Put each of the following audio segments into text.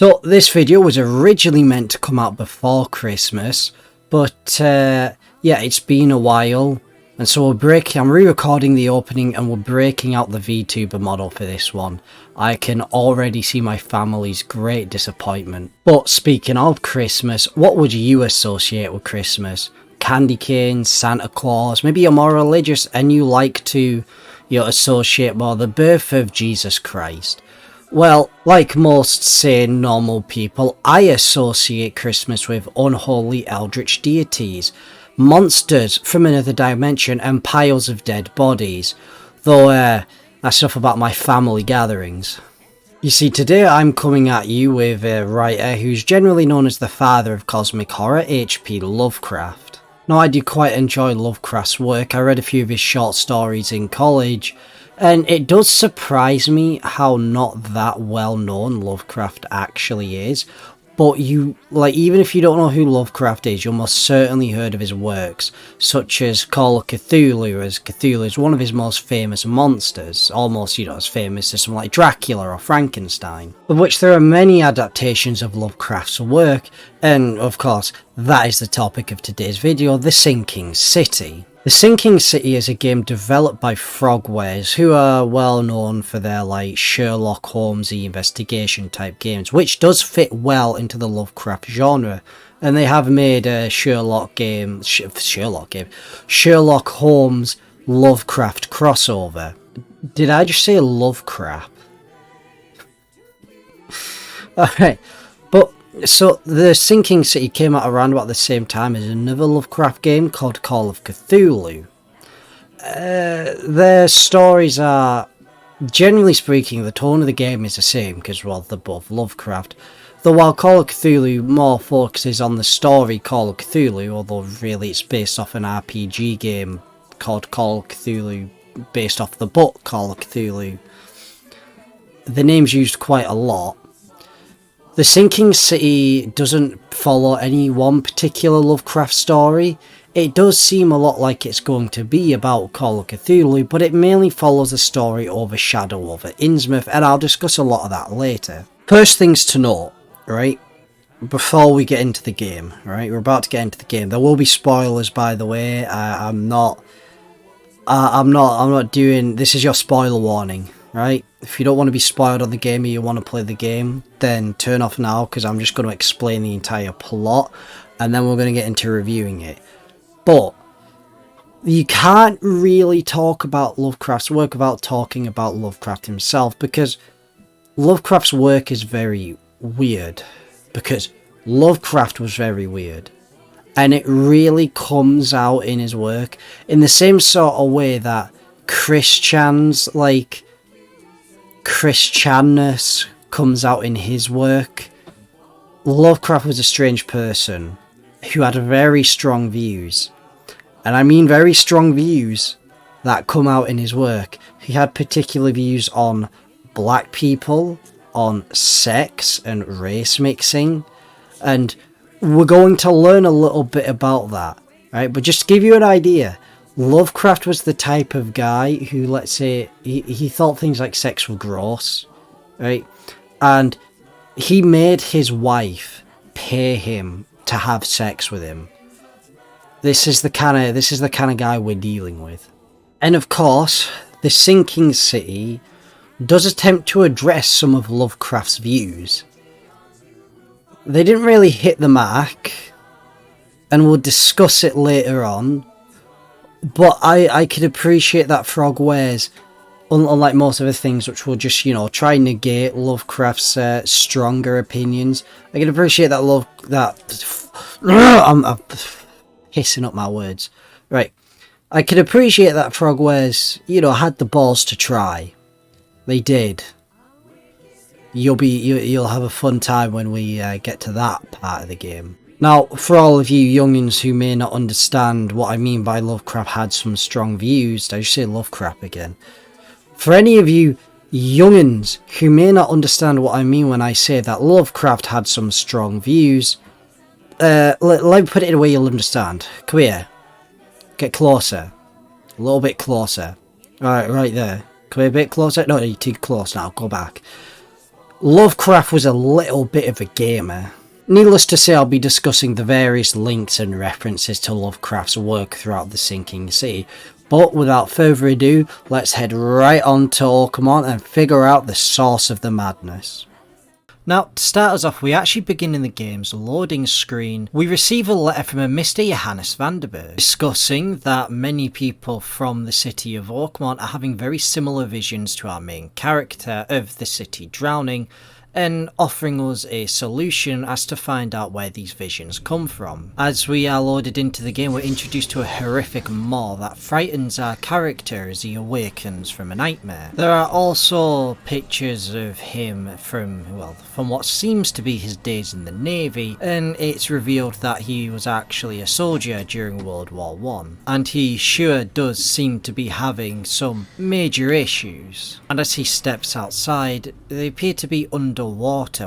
So this video was originally meant to come out before Christmas, but yeah, it's been a while, and so I'm re-recording the opening and we're breaking out the VTuber model for this one. I can already see my family's great disappointment. But speaking of Christmas, what would you associate with Christmas? Candy canes, Santa Claus, maybe you're more religious and you like to associate more the birth of Jesus Christ. Well, like most sane, normal people, I associate Christmas with unholy eldritch deities, monsters from another dimension, and piles of dead bodies. Though, that's enough about my family gatherings. You see, today I'm coming at you with a writer who's generally known as the father of cosmic horror, H.P. Lovecraft. Now, I do quite enjoy Lovecraft's work. I read a few of his short stories in college, and it does surprise me how not that well known Lovecraft actually is. But even if you don't know who Lovecraft is, you'll most certainly heard of his works, such as Call of Cthulhu, as Cthulhu is one of his most famous monsters, almost, as famous as something like Dracula or Frankenstein, of which there are many adaptations of Lovecraft's work, and of course, that is the topic of today's video, The Sinking City. The Sinking City is a game developed by Frogwares, who are well known for their Sherlock Holmesy investigation type games, which does fit well into the Lovecraft genre. And they have made a Sherlock Holmes Lovecraft crossover. Did I just say Lovecraft? Alright, but so the Sinking City came out around about the same time as another Lovecraft game called Call of Cthulhu. Their stories are, generally speaking, the tone of the game is the same because, well, they're both Lovecraft. Though while Call of Cthulhu more focuses on the story Call of Cthulhu, although really it's based off an RPG game called Call of Cthulhu, based off the book Call of Cthulhu. The name's used quite a lot. The Sinking City doesn't follow any one particular Lovecraft story. It does seem a lot like it's going to be about Call of Cthulhu, but it mainly follows the story over Shadow over Innsmouth, and I'll discuss a lot of that later. First things to note, right, before we get into the game, right, we're about to get into the game. There will be spoilers, by the way. I'm not doing, this is your spoiler warning, right? If you don't want to be spoiled on the game or you want to play the game, then turn off now, because I'm just going to explain the entire plot, and then we're going to get into reviewing it. But you can't really talk about Lovecraft's work without talking about Lovecraft himself, because Lovecraft's work is very weird, because Lovecraft was very weird. And it really comes out in his work in the same sort of way that Christianness comes out in his work. Lovecraft was a strange person who had very strong views. And I mean very strong views that come out in his work. He had particular views on black people, on sex and race mixing. And we're going to learn a little bit about that, right? But just to give you an idea, Lovecraft was the type of guy who, let's say, he thought things like sex were gross, right? And he made his wife pay him to have sex with him. This is the kind of guy we're dealing with. And of course, the Sinking City does attempt to address some of Lovecraft's views. They didn't really hit the mark, and we'll discuss it later on. But I could appreciate that Frogwares, unlike most of the things which will just, try and negate Lovecraft's stronger opinions. I can appreciate that I'm hissing up my words. Right. I can appreciate that Frogwares, had the balls to try. They did. You'll have a fun time when we get to that part of the game. Now, for all of you youngins who may not understand what I mean by Lovecraft had some strong views, did I just say Lovecraft again? For any of you youngins who may not understand what I mean when I say that Lovecraft had some strong views, let me put it in a way you'll understand. Come here. Get closer. A little bit closer. Alright, right there. Come here a bit closer. No, you're too close now. Go back. Lovecraft was a little bit of a gamer. Needless to say, I'll be discussing the various links and references to Lovecraft's work throughout the Sinking City, but without further ado, let's head right on to Orcamont and figure out the source of the madness. Now, to start us off, we actually begin in the game's loading screen. We receive a letter from a Mr. Johannes Vanderberg discussing that many people from the city of Orcamont are having very similar visions to our main character of the city drowning, and offering us a solution as to find out where these visions come from. As we are loaded into the game, we're introduced to a horrific maw that frightens our character as he awakens from a nightmare. There are also pictures of him from what seems to be his days in the Navy, and it's revealed that he was actually a soldier during World War I, and he sure does seem to be having some major issues. And as he steps outside, they appear to be underwater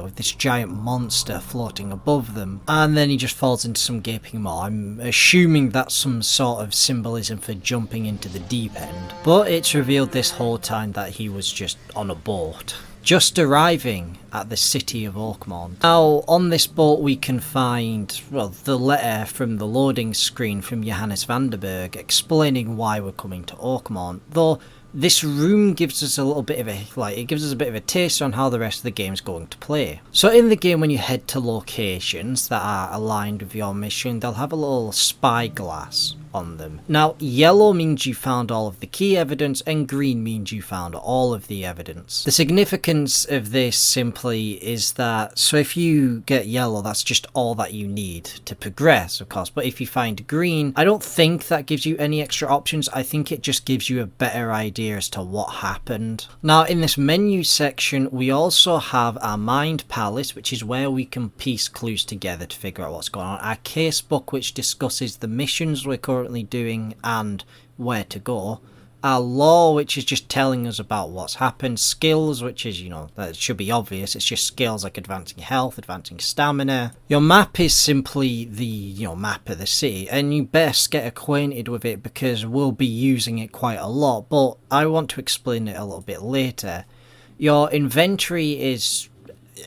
with this giant monster floating above them, and then he just falls into some gaping maw. I'm assuming that's some sort of symbolism for jumping into the deep end, but it's revealed this whole time that he was just on a boat, just arriving at the city of Orcamont. Now, on this boat we can find, the letter from the loading screen from Johannes Vanderberg explaining why we're coming to Orcamont, though this room gives us a little bit of a taste on how the rest of the game is going to play. So in the game, when you head to locations that are aligned with your mission, they'll have a little spyglass on them. Now, yellow means you found all of the key evidence, and green means you found all of the evidence. The significance of this simply is that, so if you get yellow, that's just all that you need to progress, of course, but if you find green, I don't think that gives you any extra options. I think it just gives you a better idea as to what happened. Now, in this menu section, we also have our Mind Palace, which is where we can piece clues together to figure out what's going on. Our case book, which discusses the missions we're currently doing and where to go. Our law, which is just telling us about what's happened. Skills, which is, that should be obvious. It's just skills like advancing health, advancing stamina. Your map is simply the, map of the city, and you best get acquainted with it because we'll be using it quite a lot, but I want to explain it a little bit later. Your inventory is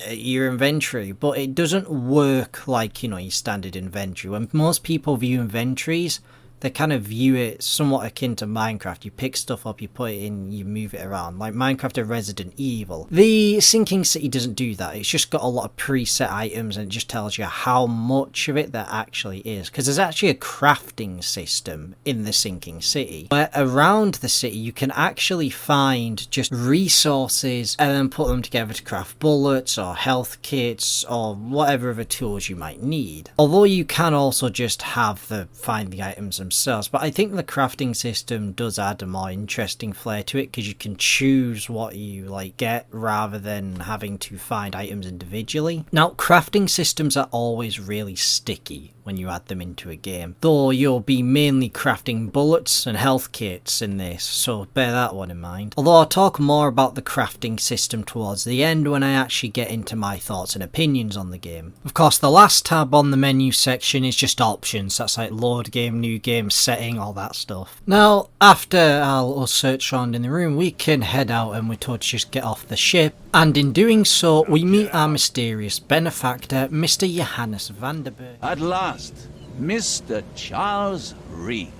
your inventory, but it doesn't work like, your standard inventory. When most people view inventories, they kind of view it somewhat akin to Minecraft. You pick stuff up, you put it in, you move it around, like Minecraft or Resident Evil. The Sinking City doesn't do that. It's just got a lot of preset items, and it just tells you how much of it there actually is, because there's actually a crafting system in the Sinking City, where around the city you can actually find just resources and then put them together to craft bullets or health kits or whatever other tools you might need. Although you can also just find the items themselves, but I think the crafting system does add a more interesting flair to it, because you can choose what you get rather than having to find items individually. Now, crafting systems are always really sticky when you add them into a game, though you'll be mainly crafting bullets and health kits in this, so bear that one in mind. Although I'll talk more about the crafting system towards the end when I actually get into my thoughts and opinions on the game. Of course, the last tab on the menu section is just options. That's like load game, new game, setting, all that stuff. Now, after our little search around in the room, we can head out and we're told to just get off the ship, and in doing so, we meet our mysterious benefactor, Mr. Johannes Vanderberg. At last, Mr. Charles Reed.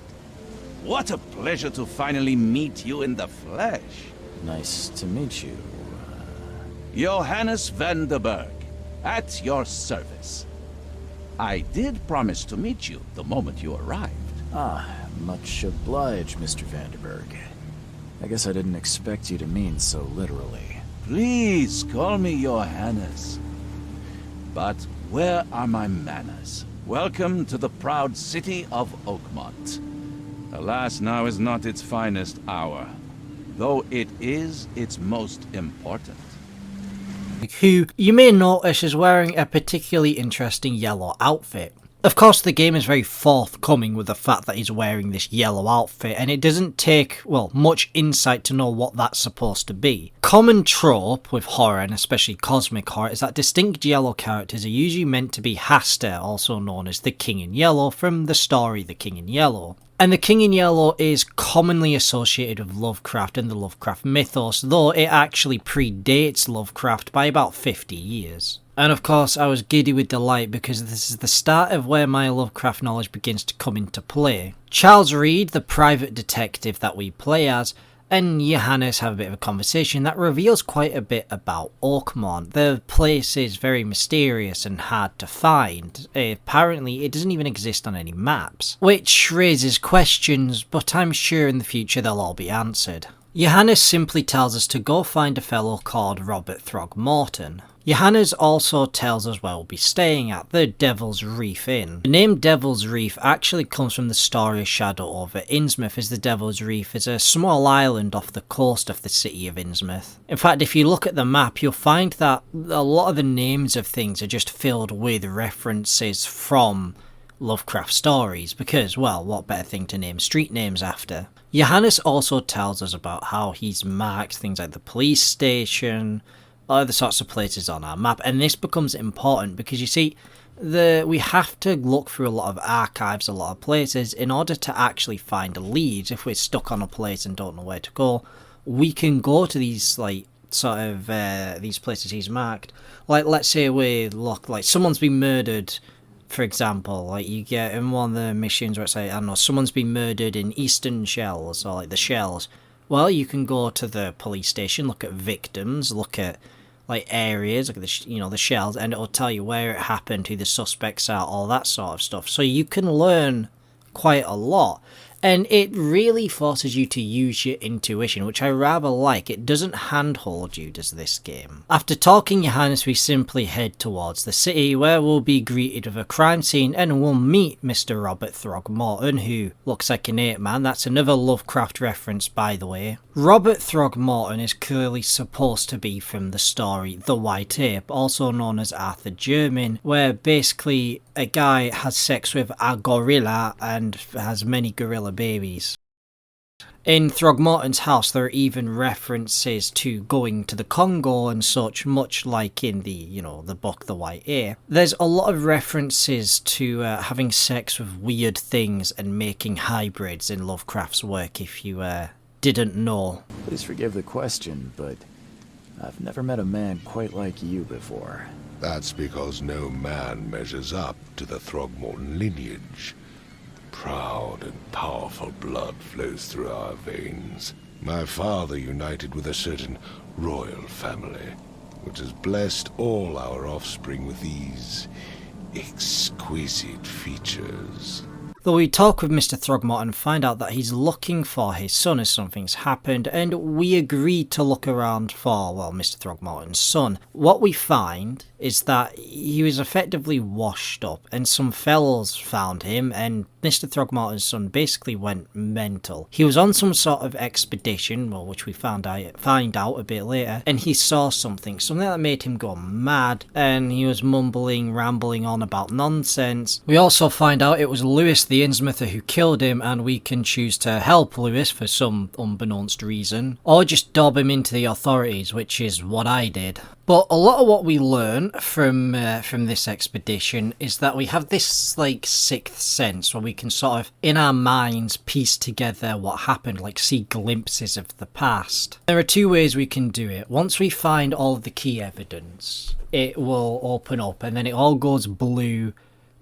What a pleasure to finally meet you in the flesh. Nice to meet you. Johannes Vanderberg, at your service. I did promise to meet you the moment you arrived. Ah, much obliged, Mr. Vanderberg. I guess I didn't expect you to mean so literally. Please call me Johannes. But where are my manners? Welcome to the proud city of Oakmont. Alas, now is not its finest hour, though it is its most important. Who you may notice is wearing a particularly interesting yellow outfit. Of course, the game is very forthcoming with the fact that he's wearing this yellow outfit, and it doesn't take, much insight to know what that's supposed to be. Common trope with horror, and especially cosmic horror, is that distinct yellow characters are usually meant to be Hastur, also known as the King in Yellow, from the story The King in Yellow. And the King in Yellow is commonly associated with Lovecraft and the Lovecraft mythos, though it actually predates Lovecraft by about 50 years. And of course I was giddy with delight because this is the start of where my Lovecraft knowledge begins to come into play. Charles Reed, the private detective that we play as, and Johannes have a bit of a conversation that reveals quite a bit about Oakmont. The place is very mysterious and hard to find. Apparently it doesn't even exist on any maps, which raises questions, but I'm sure in the future they'll all be answered. Johannes simply tells us to go find a fellow called Robert Throgmorton. Johannes also tells us where we'll be staying at, the Devil's Reef Inn. The name Devil's Reef actually comes from the story Shadow over Innsmouth, as the Devil's Reef is a small island off the coast of the city of Innsmouth. In fact, if you look at the map, you'll find that a lot of the names of things are just filled with references from Lovecraft stories, because, well, what better thing to name street names after? Johannes also tells us about how he's marked things like the police station, other sorts of places on our map, and this becomes important because you see, we have to look through a lot of archives, a lot of places, in order to actually find leads. If we're stuck on a place and don't know where to go, we can go to these these places he's marked. Like, let's say we look like someone's been murdered, for example. Like, you get in one of the missions where it's like, I don't know, someone's been murdered in Eastern Shells, or like the Shells. Well, you can go to the police station, look at victims, look at like areas, look at the the Shells, and it'll tell you where it happened, who the suspects are, all that sort of stuff. So you can learn quite a lot, and it really forces you to use your intuition, which I rather like. It doesn't handhold you, does this game. After talking Johannes, we simply head towards the city, where we'll be greeted with a crime scene and we'll meet Mr. Robert Throgmorton, who looks like an ape man. That's another Lovecraft reference, by the way. Robert Throgmorton is clearly supposed to be from the story The White Ape, also known as Arthur Jermyn, where basically a guy has sex with a gorilla and has many gorilla babies. In Throgmorton's house there are even references to going to the Congo and such, much like in the, the book The White Ape. There's a lot of references to having sex with weird things and making hybrids in Lovecraft's work, if you didn't know. Please forgive the question, but I've never met a man quite like you before. That's because no man measures up to the Throgmorton lineage. Proud and powerful blood flows through our veins. My father united with a certain royal family, which has blessed all our offspring with these exquisite features. Though we talk with Mr. Throgmorton and find out that he's looking for his son as something's happened, and we agree to look around for, well, Mr. Throgmorton's son. What we find is that he was effectively washed up, and some fellows found him, and Mr. Throgmorton's son basically went mental. He was on some sort of expedition, well, which we find out a bit later, and he saw something that made him go mad, and he was mumbling, rambling on about nonsense. We also find out it was Lewis the Innsmouther who killed him, and we can choose to help Lewis for some unbeknownst reason, or just dob him into the authorities, which is what I did. But a lot of what we learn from this expedition is that we have this like sixth sense where we can sort of in our minds piece together what happened, like see glimpses of the past. There are two ways we can do it. Once we find all of the key evidence, it will open up and then it all goes blue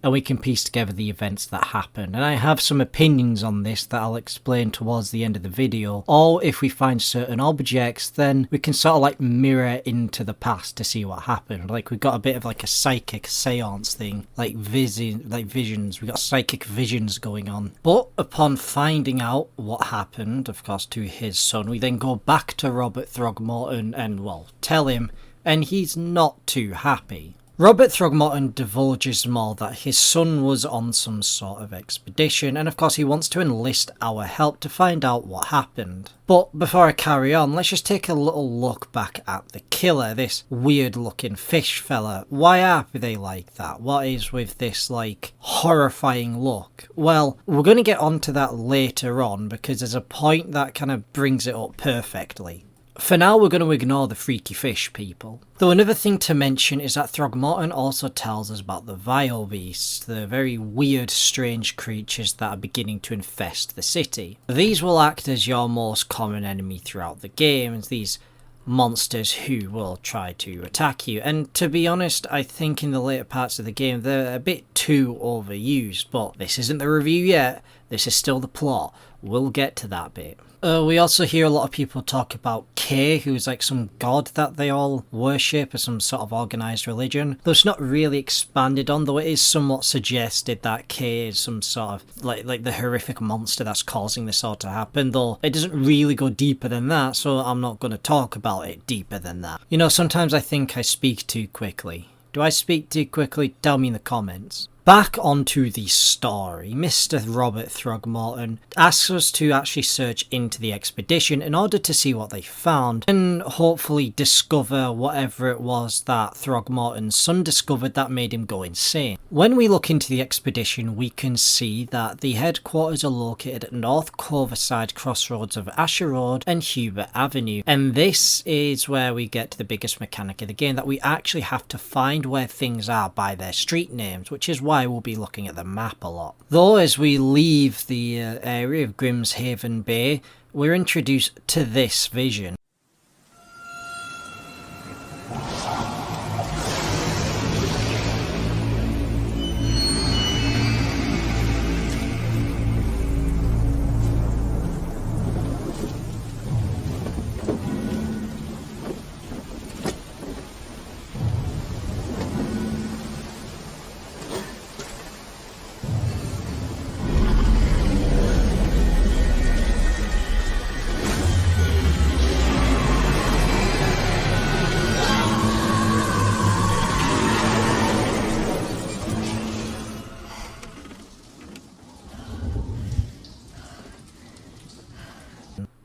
and we can piece together the events that happened. And I have some opinions on this that I'll explain towards the end of the video. Or if we find certain objects, then we can sort of like mirror into the past to see what happened. Like we've got a bit of like a psychic seance thing, like visions. We got psychic visions going on. But upon finding out what happened, of course, to his son, we then go back to Robert Throgmorton and, well, tell him, and he's not too happy. Robert Throgmorton divulges more that his son was on some sort of expedition, and of course he wants to enlist our help to find out what happened. But before I carry on, let's just take a little look back at the killer, this weird looking fish fella. Why are they like that? What is with this like horrifying look? Well, we're going to get onto that later on because there's a point that kind of brings it up perfectly. For now, we're going to ignore the freaky fish people. Though another thing to mention is that Throgmorton also tells us about the vile beasts, the very weird, strange creatures that are beginning to infest the city. These will act as your most common enemy throughout the game, these monsters who will try to attack you. And to be honest, I think in the later parts of the game they're a bit too overused, but this isn't the review yet, this is still the plot. We'll get to that bit. We also hear a lot of people talk about K, who's like some god that they all worship, or some sort of organised religion. Though it's not really expanded on, though it is somewhat suggested that K is some sort of like the horrific monster that's causing this all to happen, though it doesn't really go deeper than that, so I'm not going to talk about it deeper than that. You know, sometimes I think I speak too quickly. Do I speak too quickly? Tell me in the comments. Back onto the story, Mr. Robert Throgmorton asks us to actually search into the expedition in order to see what they found and hopefully discover whatever it was that Throgmorton's son discovered that made him go insane. When we look into the expedition, we can see that the headquarters are located at North Coverside crossroads of Asher Road and Hubert Avenue, and this is where we get to the biggest mechanic of the game, that we actually have to find where things are by their street names, which is why we'll be looking at the map a lot. Though as we leave the area of Grimshaven Bay, we're introduced to this vision.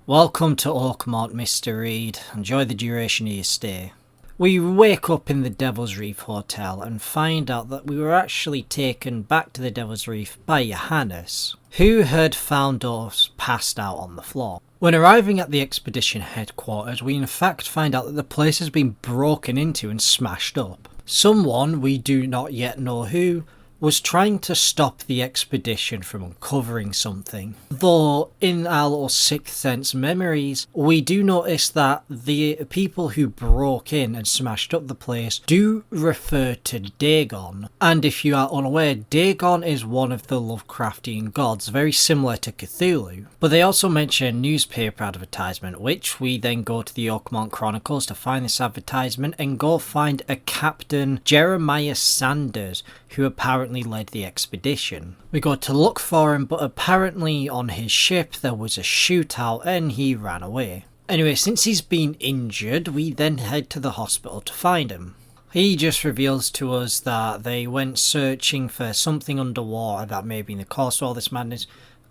Welcome to Oakmont, Mr. Reed. Enjoy the duration of your stay. We wake up in the Devil's Reef Hotel and find out that we were actually taken back to the Devil's Reef by Johannes, who had found us passed out on the floor. When arriving at the expedition headquarters, we in fact find out that the place has been broken into and smashed up. Someone, we do not yet know who, was trying to stop the expedition from uncovering something. Though in our little Sixth Sense memories, we do notice that the people who broke in and smashed up the place do refer to Dagon. And if you are unaware, Dagon is one of the Lovecraftian gods, very similar to Cthulhu. But they also mention a newspaper advertisement, which we then go to the Oakmont Chronicles to find this advertisement and go find a Captain Jeremiah Sanders, who apparently led the expedition. We go to look for him, but apparently on his ship there was a shootout and he ran away. Anyway, since he's been injured, we then head to the hospital to find him. He just reveals to us that they went searching for something underwater that may be in the cause of all this madness,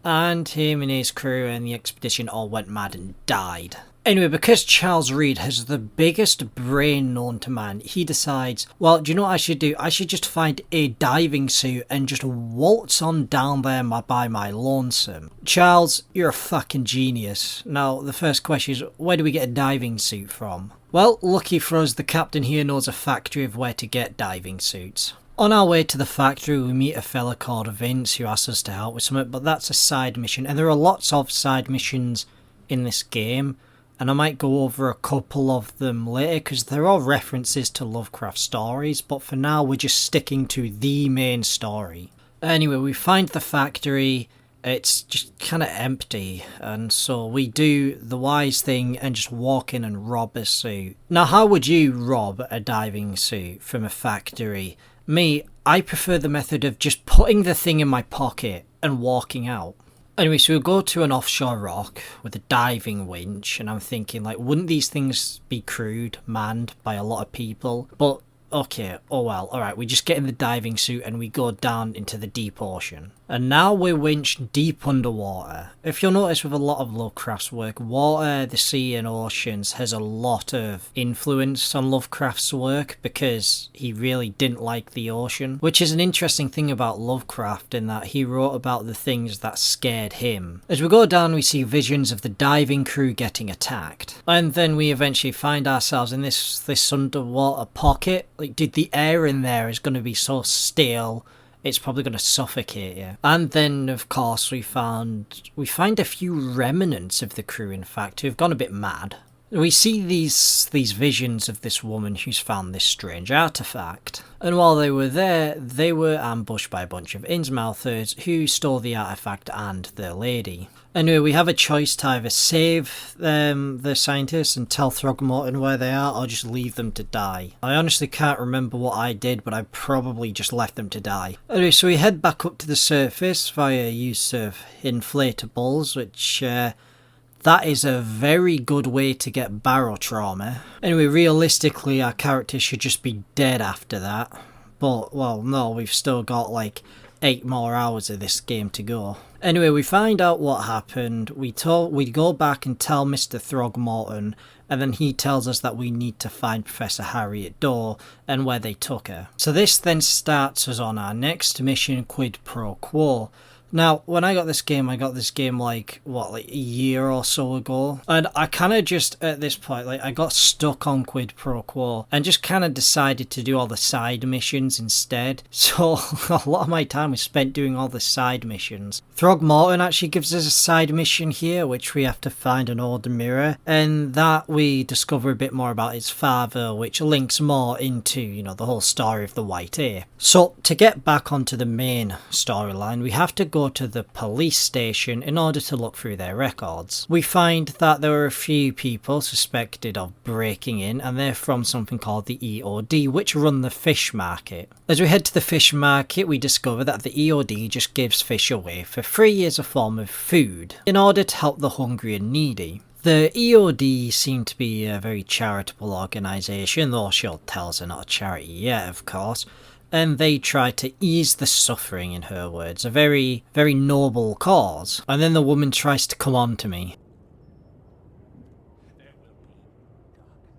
and him and his crew and the expedition all went mad and died. Anyway, because Charles Reed has the biggest brain known to man, he decides, well, do you know what I should do? I should just find a diving suit and just waltz on down there by my lonesome. Charles, you're a fucking genius. Now, the first question is, where do we get a diving suit from? Well, lucky for us, the captain here knows a factory of where to get diving suits. On our way to the factory, we meet a fella called Vince who asks us to help with something, but that's a side mission, and there are lots of side missions in this game. And I might go over a couple of them later because they're all references to Lovecraft stories, but for now we're just sticking to the main story. Anyway, we find the factory, it's just kind of empty, and so we do the wise thing and just walk in and rob a suit. Now, how would you rob a diving suit from a factory? Me, I prefer the method of just putting the thing in my pocket and walking out. Anyway, so we'll go to an offshore rock with a diving winch, and I'm thinking, like, wouldn't these things be crewed, manned by a lot of people? But Okay, oh well, alright, we just get in the diving suit and we go down into the deep ocean. And now we're winched deep underwater. If you'll notice with a lot of Lovecraft's work, water, the sea and oceans has a lot of influence on Lovecraft's work because he really didn't like the ocean. Which is an interesting thing about Lovecraft in that he wrote about the things that scared him. As we go down we see visions of the diving crew getting attacked. And then we eventually find ourselves in this underwater pocket. Like, dude, the air in there is going to be so stale, it's probably going to suffocate you. And then, of course, we find a few remnants of the crew, in fact, who've gone a bit mad. We see these visions of this woman who's found this strange artifact. And while they were there, they were ambushed by a bunch of Innsmouthers who stole the artifact and their lady. Anyway, we have a choice to either save the scientists and tell Throgmorton where they are, or just leave them to die. I honestly can't remember what I did, but I probably just left them to die. Anyway, so we head back up to the surface via use of inflatables, which that is a very good way to get barotrauma. Anyway, realistically, our characters should just be dead after that. But, well, no, we've still got like 8 more hours of this game to go. Anyway, we find out what happened. We go back and tell Mr. Throgmorton, and then he tells us that we need to find Professor Harriet Dorr and where they took her. So this then starts us on our next mission, Quid Pro Quo. Now, when I got this game like a year or so ago, and I kind of just, at this point, like, I got stuck on Quid Pro Quo and just kind of decided to do all the side missions instead. So a lot of my time was spent doing all the side missions. Throgmorton actually gives us a side mission here, which we have to find an old mirror, and that we discover a bit more about his father, which links more into, you know, the whole story of the White Ear. So to get back onto the main storyline, we have to go to the police station in order to look through their records. We find that there were a few people suspected of breaking in, and they're from something called the EOD, which run the fish market. As we head to the fish market, we discover that the EOD just gives fish away for free as a form of food in order to help the hungry and needy. The EOD seem to be a very charitable organisation, though she'll tell us they're not a charity yet, of course. And they try to ease the suffering, in her words, a very, very noble cause. And then the woman tries to come on to me.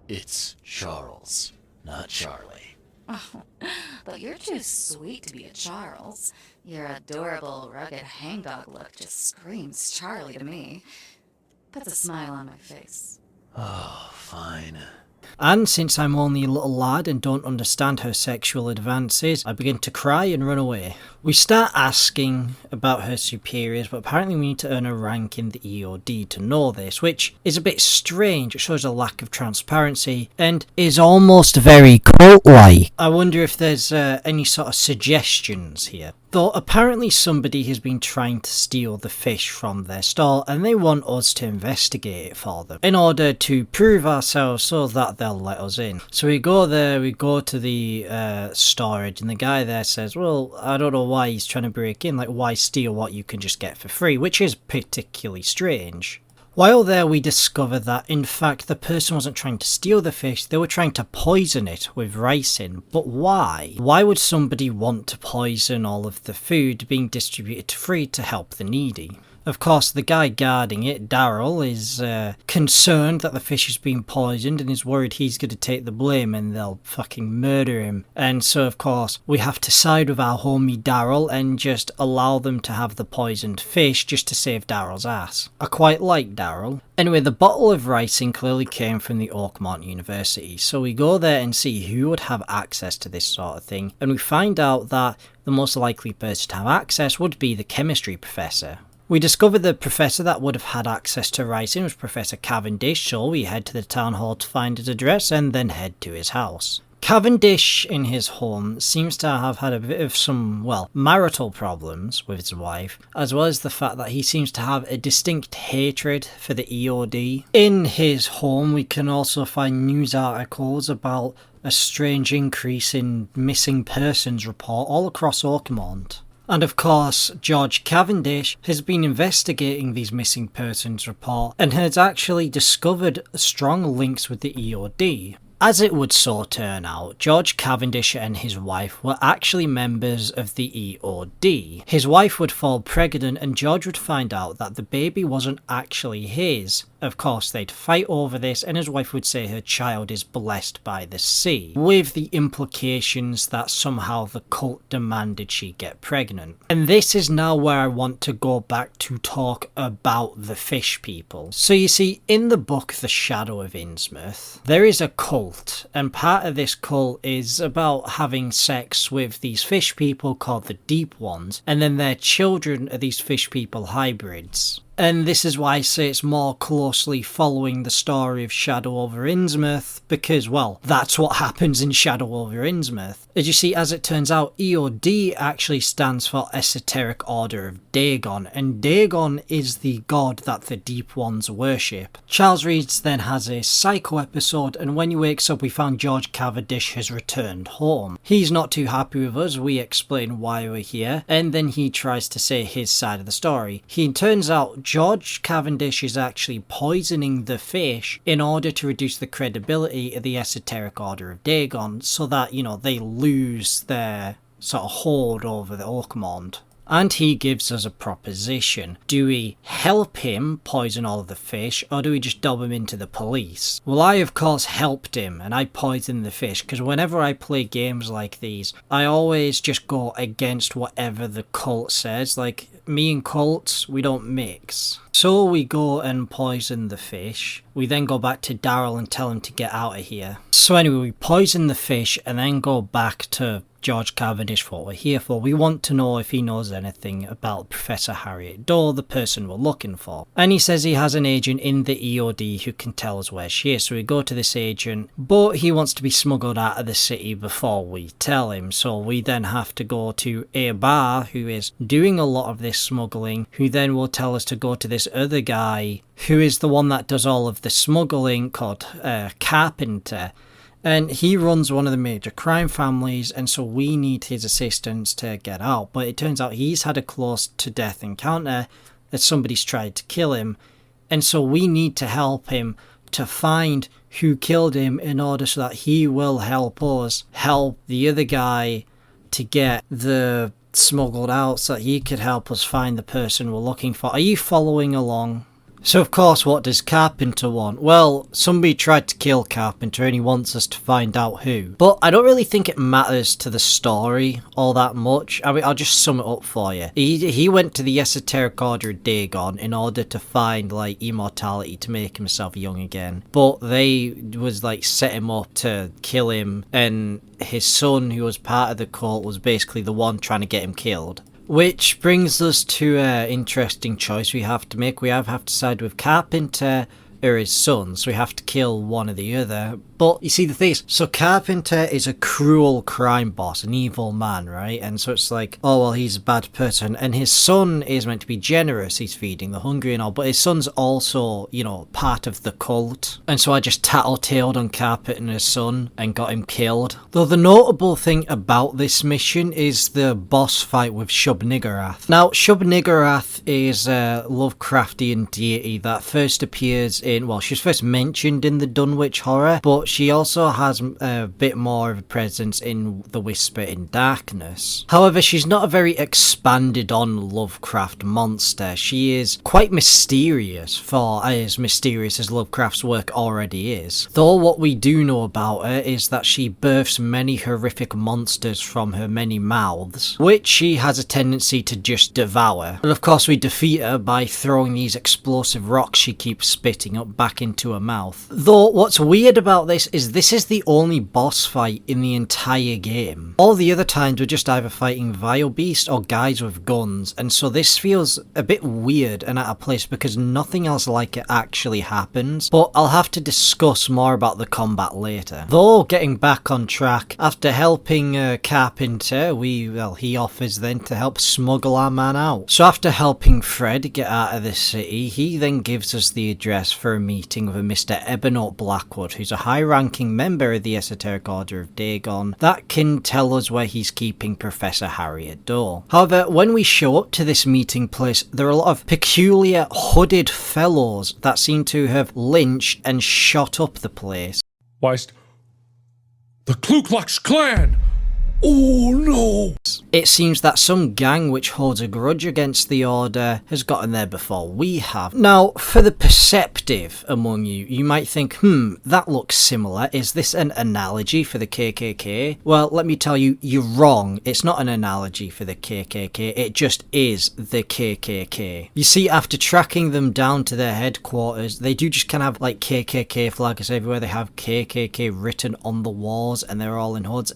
It's Charles, not Charlie. Oh, but you're too sweet to be a Charles. Your adorable, rugged hangdog look just screams Charlie to me. Puts a smile on my face. Oh, fine. And since I'm only a little lad and don't understand her sexual advances, I begin to cry and run away. We start asking about her superiors, but apparently we need to earn a rank in the EOD to know this, which is a bit strange. It shows a lack of transparency and is almost very cult-like. I wonder if there's any sort of suggestions here. Though apparently somebody has been trying to steal the fish from their stall and they want us to investigate it for them in order to prove ourselves so that they'll let us in. So we go there, we go to the storage, and the guy there says, well, I don't know why he's trying to break in, like why steal what you can just get for free, which is particularly strange. While there we discover that in fact the person wasn't trying to steal the fish, they were trying to poison it with ricin. But why? Why would somebody want to poison all of the food being distributed free to help the needy? Of course, the guy guarding it, Daryl, is concerned that the fish is being poisoned and is worried he's going to take the blame and they'll fucking murder him. And so, of course, we have to side with our homie Daryl and just allow them to have the poisoned fish just to save Daryl's ass. I quite like Daryl. Anyway, the bottle of ricin clearly came from the Oakmont University, so we go there and see who would have access to this sort of thing, and we find out that the most likely person to have access would be the chemistry professor. We discover the professor that would have had access to ricin was Professor Cavendish, so we head to the town hall to find his address and then head to his house. Cavendish, in his home, seems to have had a bit of some, well, marital problems with his wife, as well as the fact that he seems to have a distinct hatred for the EOD. In his home, we can also find news articles about a strange increase in missing persons report all across Oakmont. And of course, George Cavendish has been investigating these missing persons report and has actually discovered strong links with the EOD. As it would so turn out, George Cavendish and his wife were actually members of the EOD. His wife would fall pregnant and George would find out that the baby wasn't actually his. Of course, they'd fight over this, and his wife would say her child is blessed by the sea, with the implications that somehow the cult demanded she get pregnant. And this is now where I want to go back to talk about the fish people. So you see, in the book The Shadow of Innsmouth, there is a cult, and part of this cult is about having sex with these fish people called the Deep Ones, and then their children are these fish people hybrids. And this is why I say it's more closely following the story of Shadow over Innsmouth, because, well, that's what happens in Shadow over Innsmouth. As you see, as it turns out, EOD actually stands for Esoteric Order of Dagon, and Dagon is the god that the Deep Ones worship. Charles Reed then has a psycho episode, and when he wakes up, we found George Cavendish has returned home. He's not too happy with us, we explain why we're here, and then he tries to say his side of the story. He turns out George Cavendish is actually poisoning the fish in order to reduce the credibility of the Esoteric Order of Dagon, so that, you know, they lose their sort of hold over the Oakmont. And he gives us a proposition. Do we help him poison all of the fish, or do we just dob him into the police? Well, I of course helped him, and I poisoned the fish, because whenever I play games like these, I always just go against whatever the cult says. Like, me and cults, we don't mix. So we go and poison the fish. We then go back to Daryl and tell him to get out of here. So anyway, we poison the fish and then go back to George Cavendish for what we're here for. We want to know if he knows anything about Professor Harriet Dorr, the person we're looking for. And he says he has an agent in the EOD who can tell us where she is. So we go to this agent, but he wants to be smuggled out of the city before we tell him. So we then have to go to a bar who is doing a lot of this smuggling, who then will tell us to go to this other guy who is the one that does all of the smuggling, called Carpenter. And he runs one of the major crime families, and so we need his assistance to get out. But it turns out he's had a close-to-death encounter, that somebody's tried to kill him, and so we need to help him to find who killed him in order so that he will help us help the other guy to get the smuggled out, so that he could help us find the person we're looking for. Are you following along? So of course, what does Carpenter want? Well, somebody tried to kill Carpenter and he wants us to find out who. But I don't really think it matters to the story all that much. I mean, I'll just sum it up for you. He went to the Esoteric Order of Dagon in order to find, like, immortality to make himself young again. But they was, like, set him up to kill him, and his son, who was part of the cult, was basically the one trying to get him killed. Which brings us to an interesting choice we have to make. We have to side with Carpenter or his son, so we have to kill one or the other. But you see, the thing is, so Carpenter is a cruel crime boss, an evil man, right? And so it's like, oh well, he's a bad person, and his son is meant to be generous, he's feeding the hungry and all, but his son's also, you know, part of the cult. And so I just tattletaled on Carpenter and his son and got him killed. Though the notable thing about this mission is the boss fight with Shub-Niggurath. Now, Shub-Niggurath is a Lovecraftian deity that first appears in, well, she was first mentioned in the Dunwich Horror, but she also has a bit more of a presence in The Whisper in Darkness. However, she's not a very expanded on Lovecraft monster. She is quite mysterious, for as mysterious as Lovecraft's work already is. Though what we do know about her is that she births many horrific monsters from her many mouths, which she has a tendency to just devour. And of course we defeat her by throwing these explosive rocks she keeps spitting up back into her mouth. Though what's weird about this is the only boss fight in the entire game. All the other times we're just either fighting Vile Beast or guys with guns, and so this feels a bit weird and out of place because nothing else like it actually happens. But I'll have to discuss more about the combat later. Though, getting back on track, after helping Carpenter, he offers then to help smuggle our man out. So after helping Fred get out of the city, he then gives us the address for a meeting with a Mr. Ebonot Blackwood, who's a high-ranking member of the Esoteric Order of Dagon that can tell us where he's keeping Professor Harriet Dorr. However, when we show up to this meeting place, there are a lot of peculiar hooded fellows that seem to have lynched and shot up the place. Whilst The Ku Klux Klan! Oh no! It seems that some gang which holds a grudge against the Order has gotten there before we have. Now, for the perceptive among you, you might think, that looks similar. Is this an analogy for the KKK? Well, let me tell you, you're wrong. It's not an analogy for the KKK. It just is the KKK. You see, after tracking them down to their headquarters, they do just kind of have like KKK flags everywhere. They have KKK written on the walls and they're all in hoods.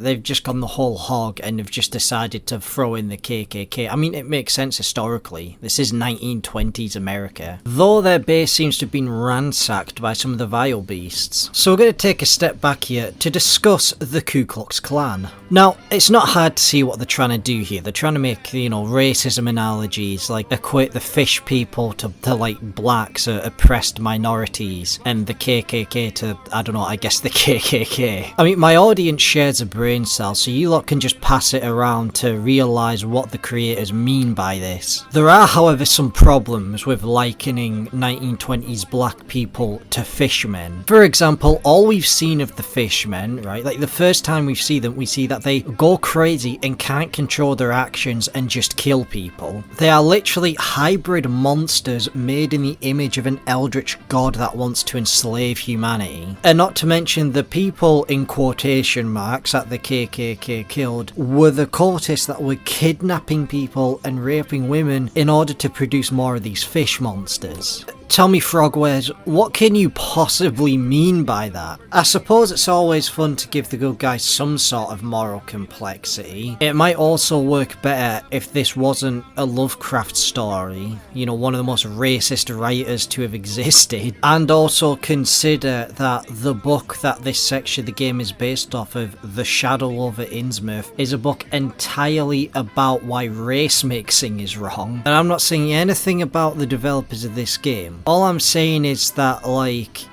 They've just gone the whole hog and have just decided to throw in the KKK. I mean, it makes sense historically. This is 1920s America. Though their base seems to have been ransacked by some of the vile beasts. So we're going to take a step back here to discuss the Ku Klux Klan. Now, it's not hard to see what they're trying to do here. They're trying to make, racism analogies, like equate the fish people to like blacks or oppressed minorities, and the KKK to, I don't know, I guess the KKK. I mean, my audience shares a brain cell, so you lot can just pass it around to realise what the creators mean by this. There are, however, some problems with likening 1920s black people to fishmen. For example, all we've seen of the fishmen, right, like the first time we see them, we see that they go crazy and can't control their actions and just kill people. They are literally hybrid monsters made in the image of an eldritch god that wants to enslave humanity. And not to mention the people in quotation marks that the KKK killed were the cultists that were kidnapping people and raping women in order to produce more of these fish monsters. Tell me, Frogwares, what can you possibly mean by that? I suppose it's always fun to give the good guys some sort of moral complexity. It might also work better if this wasn't a Lovecraft story, one of the most racist writers to have existed. And also consider that the book that this section of the game is based off of, The Shadow over Innsmouth, is a book entirely about why race mixing is wrong. And I'm not saying anything about the developers of this game. All I'm saying is that, like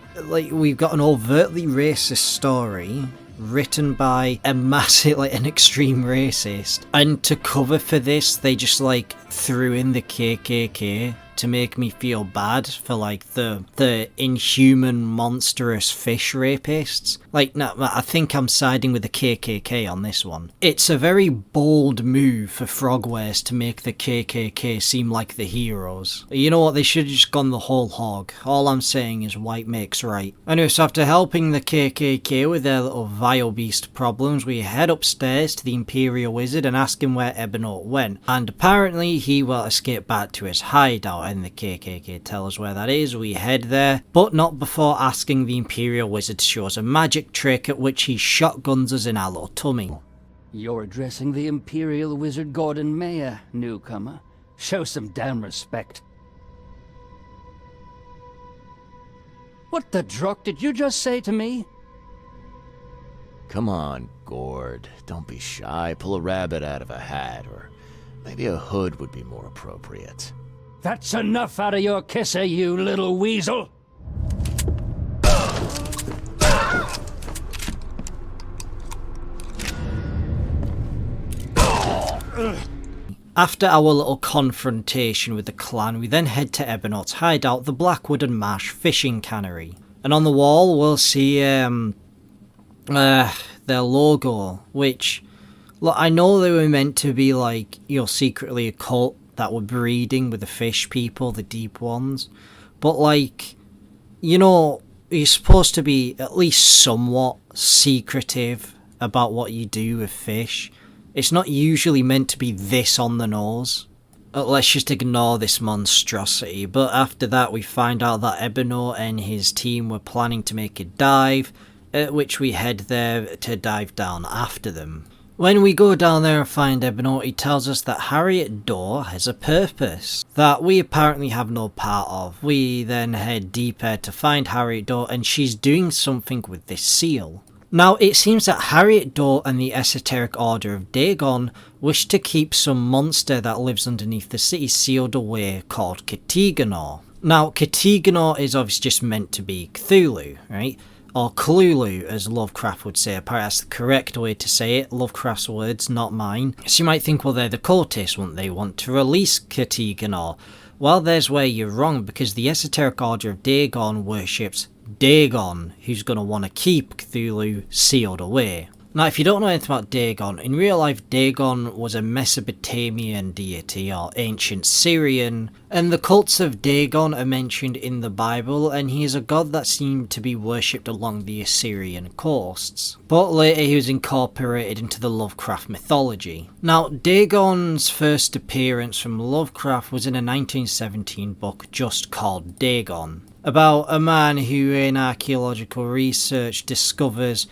we've got an overtly racist story written by a massive, an extreme racist, and to cover for this, they just, threw in the KKK to make me feel bad for, the inhuman, monstrous fish rapists. No, I think I'm siding with the KKK on this one. It's a very bold move for Frogwares to make the KKK seem like the heroes. You know what, they should have just gone the whole hog. All I'm saying is white makes right. Anyway, so after helping the KKK with their little vile beast problems, we head upstairs to the Imperial Wizard and ask him where Ebonot went. And apparently he will escape back to his hideout, and the KKK tell us where that is. We head there, but not before asking the Imperial Wizard to show us a magic trick at which he shotguns us in our little tummy. You're addressing the Imperial Wizard Gordon Mayer, newcomer. Show some damn respect. What the druck did you just say to me? Come on, Gord. Don't be shy. Pull a rabbit out of a hat, or maybe a hood would be more appropriate. That's enough out of your kisser, you little weasel! After our little confrontation with the clan, we then head to Ebonot's hideout, the Blackwood and Marsh fishing cannery. And on the wall we'll see their logo, which, look, I know they were meant to be secretly a cult that were breeding with the fish people, the deep ones, but you're supposed to be at least somewhat secretive about what you do with fish. It's not usually meant to be this on the nose. Let's just ignore this monstrosity. But after that we find out that Ebonot and his team were planning to make a dive, at which we head there to dive down after them. When we go down there and find Ebonot, he tells us that Harriet Dorr has a purpose that we apparently have no part of. We then head deeper to find Harriet Dorr, and she's doing something with this seal. Now, it seems that Harriet Dorr and the Esoteric Order of Dagon wish to keep some monster that lives underneath the city sealed away called Katiganor. Now, Katiganor is obviously just meant to be Cthulhu, right? Or Cthulhu, as Lovecraft would say. Apparently that's the correct way to say it. Lovecraft's words, not mine. So you might think, well, they're the cultists, wouldn't they want to release Katiganor? Well, there's where you're wrong, because the Esoteric Order of Dagon worships Dagon, who's going to want to keep Cthulhu sealed away. Now, if you don't know anything about Dagon, in real life Dagon was a Mesopotamian deity or ancient Syrian, and the cults of Dagon are mentioned in the Bible, and he is a god that seemed to be worshipped along the Assyrian coasts. But later he was incorporated into the Lovecraft mythology. Now, Dagon's first appearance from Lovecraft was in a 1917 book just called Dagon, about a man who in archaeological research discovers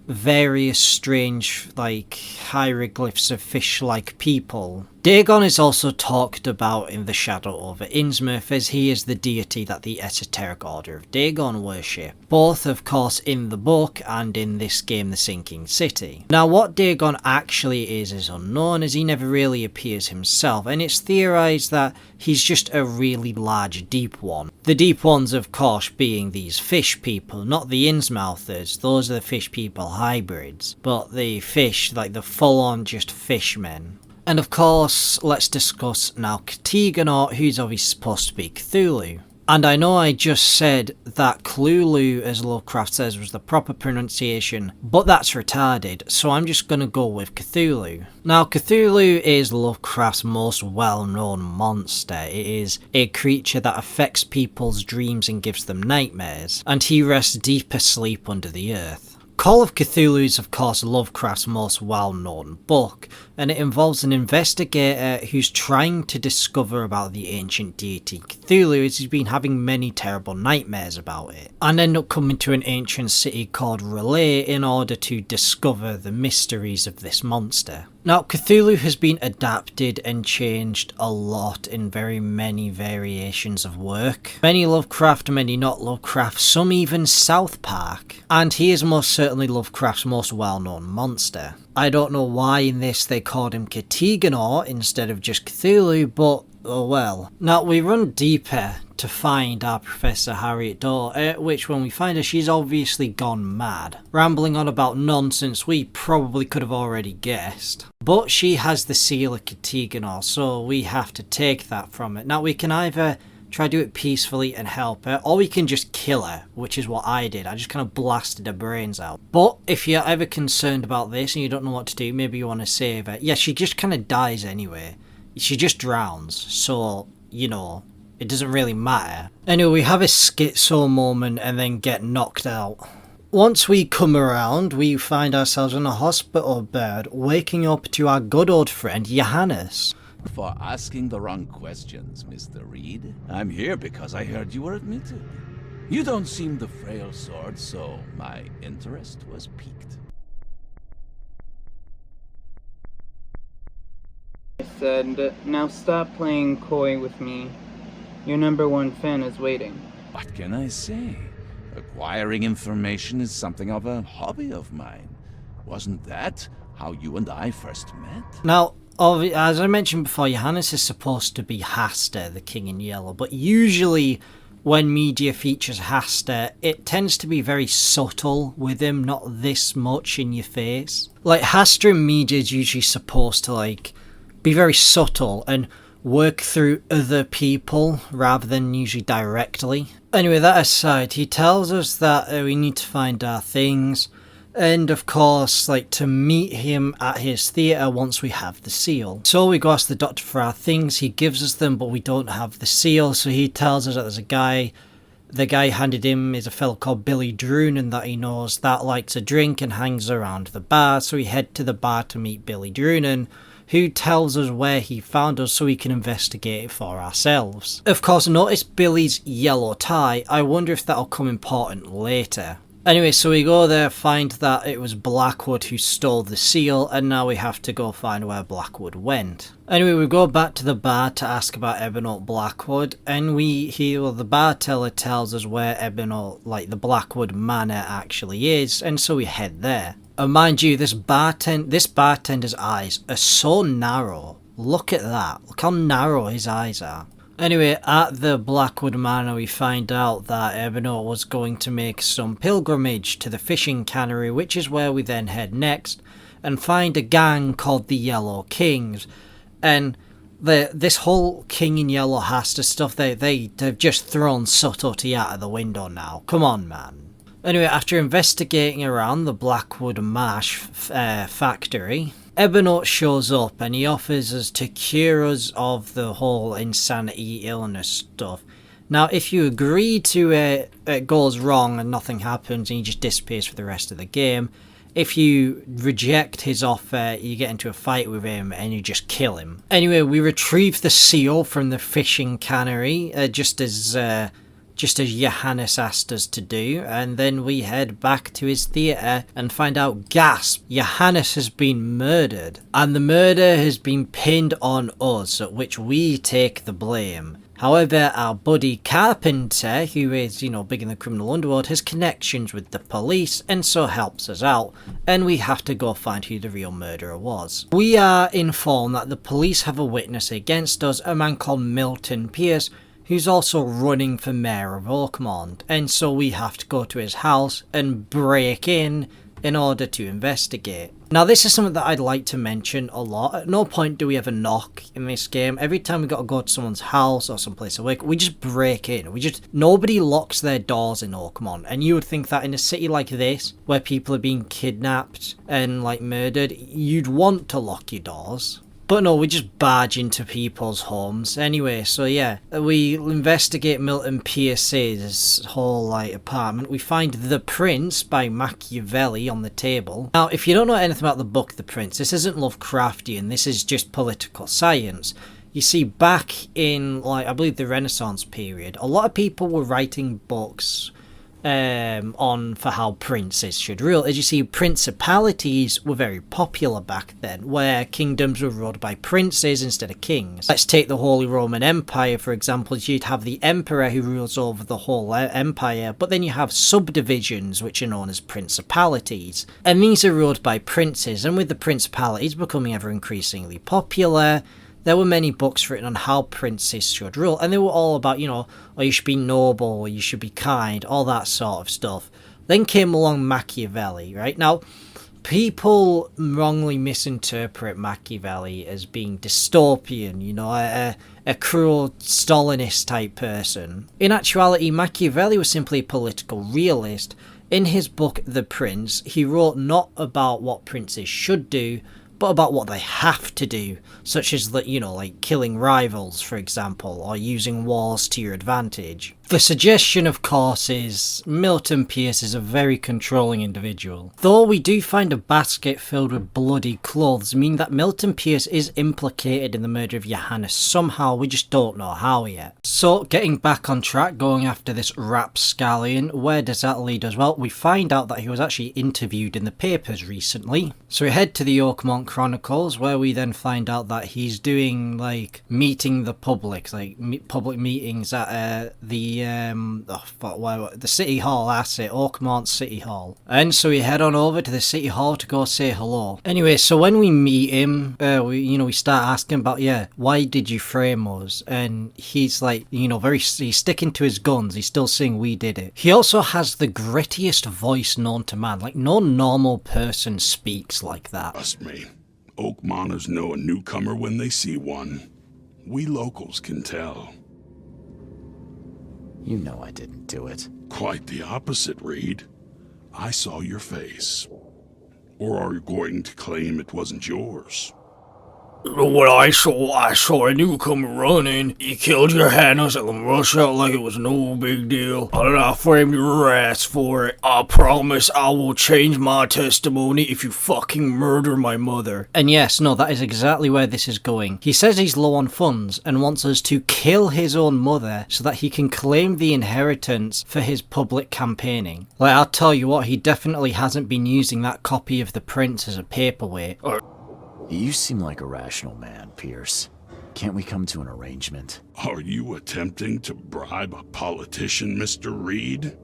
various strange, hieroglyphs of fish-like people. Dagon is also talked about in the Shadow over Innsmouth, as he is the deity that the esoteric order of Dagon worship, both of course in the book and in this game The Sinking City. Now what Dagon actually is unknown, as he never really appears himself, and it's theorised that he's just a really large deep one. The deep ones of course being these fish people, not the Innsmouthers, those are the fish people hybrids, but the fish, like the full-on just fishmen. And of course, let's discuss now Cthulhu, who's obviously supposed to be Cthulhu. And I know I just said that Cthulhu, as Lovecraft says, was the proper pronunciation, but that's retarded, so I'm just going to go with Cthulhu. Now, Cthulhu is Lovecraft's most well-known monster. It is a creature that affects people's dreams and gives them nightmares, and he rests deep asleep under the earth. Call of Cthulhu is of course Lovecraft's most well-known book, and it involves an investigator who's trying to discover about the ancient deity Cthulhu, as he's been having many terrible nightmares about it, and end up coming to an ancient city called Relay in order to discover the mysteries of this monster. Now, Cthulhu has been adapted and changed a lot in very many variations of work. Many Lovecraft, many not Lovecraft, some even South Park. And he is most certainly Lovecraft's most well-known monster. I don't know why in this they called him Cthulhu instead of just Cthulhu, but oh well. Now, we run deeper to find our Professor Harriet Dorr, which when we find her, she's obviously gone mad, rambling on about nonsense we probably could have already guessed. But she has the seal of Cthulhu, so we have to take that from it. Now, we can either try to do it peacefully and help her, or we can just kill her, which is what I did. I just kind of blasted her brains out. But if you're ever concerned about this and you don't know what to do, maybe you want to save her. Yeah, she just kind of dies anyway. She just drowns, so, you know, it doesn't really matter. Anyway, we have a schizo moment and then get knocked out. Once we come around, we find ourselves in a hospital bed, waking up to our good old friend Johannes. For asking the wrong questions, Mr. Reed. I'm here because I heard you were admitted. You don't seem the frail sort, so my interest was piqued. I said, now stop playing coy with me. Your #1 fan is waiting. What can I say? Acquiring information is something of a hobby of mine. Wasn't that how you and I first met? Now, as I mentioned before, Johannes is supposed to be Haster, the King in Yellow, but usually when media features Haster, it tends to be very subtle with him, not this much in your face. Like, Haster in media is usually supposed to, be very subtle and work through other people rather than usually directly. Anyway, that aside, he tells us that we need to find our things, and of course, to meet him at his theatre once we have the seal. So we go ask the doctor for our things, he gives us them, but we don't have the seal, so he tells us that there's a guy. The guy handed him is a fellow called Billy Drunan that he knows that likes a drink and hangs around the bar, so we head to the bar to meet Billy Drunan, who tells us where he found us so we can investigate it for ourselves. Of course, notice Billy's yellow tie. I wonder if that'll come important later. Anyway, so we go there, find that it was Blackwood who stole the seal, and now we have to go find where Blackwood went. Anyway, we go back to the bar to ask about Ebenote Blackwood, and the barteller tells us where Ebenote, the Blackwood Manor actually is, and so we head there. And mind you, this bartender's eyes are so narrow. Look at that. Look how narrow his eyes are. Anyway, at the Blackwood Manor we find out that Ebenote was going to make some pilgrimage to the fishing cannery, which is where we then head next and find a gang called the Yellow Kings. And This whole King in Yellow Hasta stuff, they've just thrown subtlety out of the window now. Come on, man. Anyway, after investigating around the Blackwood Marsh factory, Ebonot shows up and he offers us to cure us of the whole insanity illness stuff. Now, if you agree to it, it goes wrong and nothing happens and he just disappears for the rest of the game. If you reject his offer, you get into a fight with him and you just kill him. Anyway, we retrieve the seal from the fishing cannery, just as Johannes asked us to do, and then we head back to his theatre and find out, gasp, Johannes has been murdered. And the murder has been pinned on us, at which we take the blame. However, our buddy Carpenter, who is, big in the criminal underworld, has connections with the police and so helps us out, and we have to go find who the real murderer was. We are informed that the police have a witness against us, a man called Milton Pierce, who's also running for mayor of Oakmont, and so we have to go to his house and break in order to investigate. Now, this is something that I'd like to mention a lot. At no point do we ever knock in this game. Every time we got to go to someone's house or someplace to work, we just break in. Nobody locks their doors in Oakmont, and you would think that in a city like this, where people are being kidnapped and murdered, you'd want to lock your doors. But no, we just barge into people's homes. Anyway, so yeah, we investigate Milton Pierce's whole apartment. We find The Prince by Machiavelli on the table. Now, if you don't know anything about the book The Prince, this isn't Lovecraftian, this is just political science. You see, back in, I believe the Renaissance period, a lot of people were writing books on for how princes should rule. As you see, principalities were very popular back then, where kingdoms were ruled by princes instead of kings. Let's take the Holy Roman Empire, for example. You'd have the emperor who rules over the whole empire, but then you have subdivisions which are known as principalities, and these are ruled by princes. And with the principalities becoming ever increasingly popular, there were many books written on how princes should rule, and they were all about, you should be noble, or you should be kind, all that sort of stuff. Then came along Machiavelli, right? Now, people wrongly misinterpret Machiavelli as being dystopian, a cruel Stalinist type person. In actuality, Machiavelli was simply a political realist. In his book, The Prince, he wrote not about what princes should do, but about what they have to do, such as killing rivals, for example, or using wars to your advantage. The suggestion, of course, is Milton Pierce is a very controlling individual. Though we do find a basket filled with bloody clothes, meaning that Milton Pierce is implicated in the murder of Johannes somehow, we just don't know how yet. So, getting back on track, going after this rapscallion, where does that lead us? Well, we find out that he was actually interviewed in the papers recently. So we head to the Oakmont Chronicles, where we then find out that he's doing, meeting the public, public meetings at the City Hall, that's it, Oakmont City Hall. And so we head on over to the City Hall to go say hello. Anyway, so when we meet him, we start asking about, why did you frame us? And he's he's sticking to his guns, he's still saying we did it. He also has the grittiest voice known to man, no normal person speaks like that. Trust me, Oakmonters know a newcomer when they see one. We locals can tell. You know I didn't do it. Quite the opposite, Reed. I saw your face. Or are you going to claim it wasn't yours? When I saw a newcomer running. He killed your Hannahs and then rushed out like it was no big deal. And I framed your ass for it. I promise I will change my testimony if you fucking murder my mother. And yes, no, that is exactly where this is going. He says he's low on funds and wants us to kill his own mother so that he can claim the inheritance for his public campaigning. I'll tell you what, he definitely hasn't been using that copy of The Prince as a paperweight. You seem like a rational man, Pierce. Can't we come to an arrangement? Are you attempting to bribe a politician, Mr. Reed?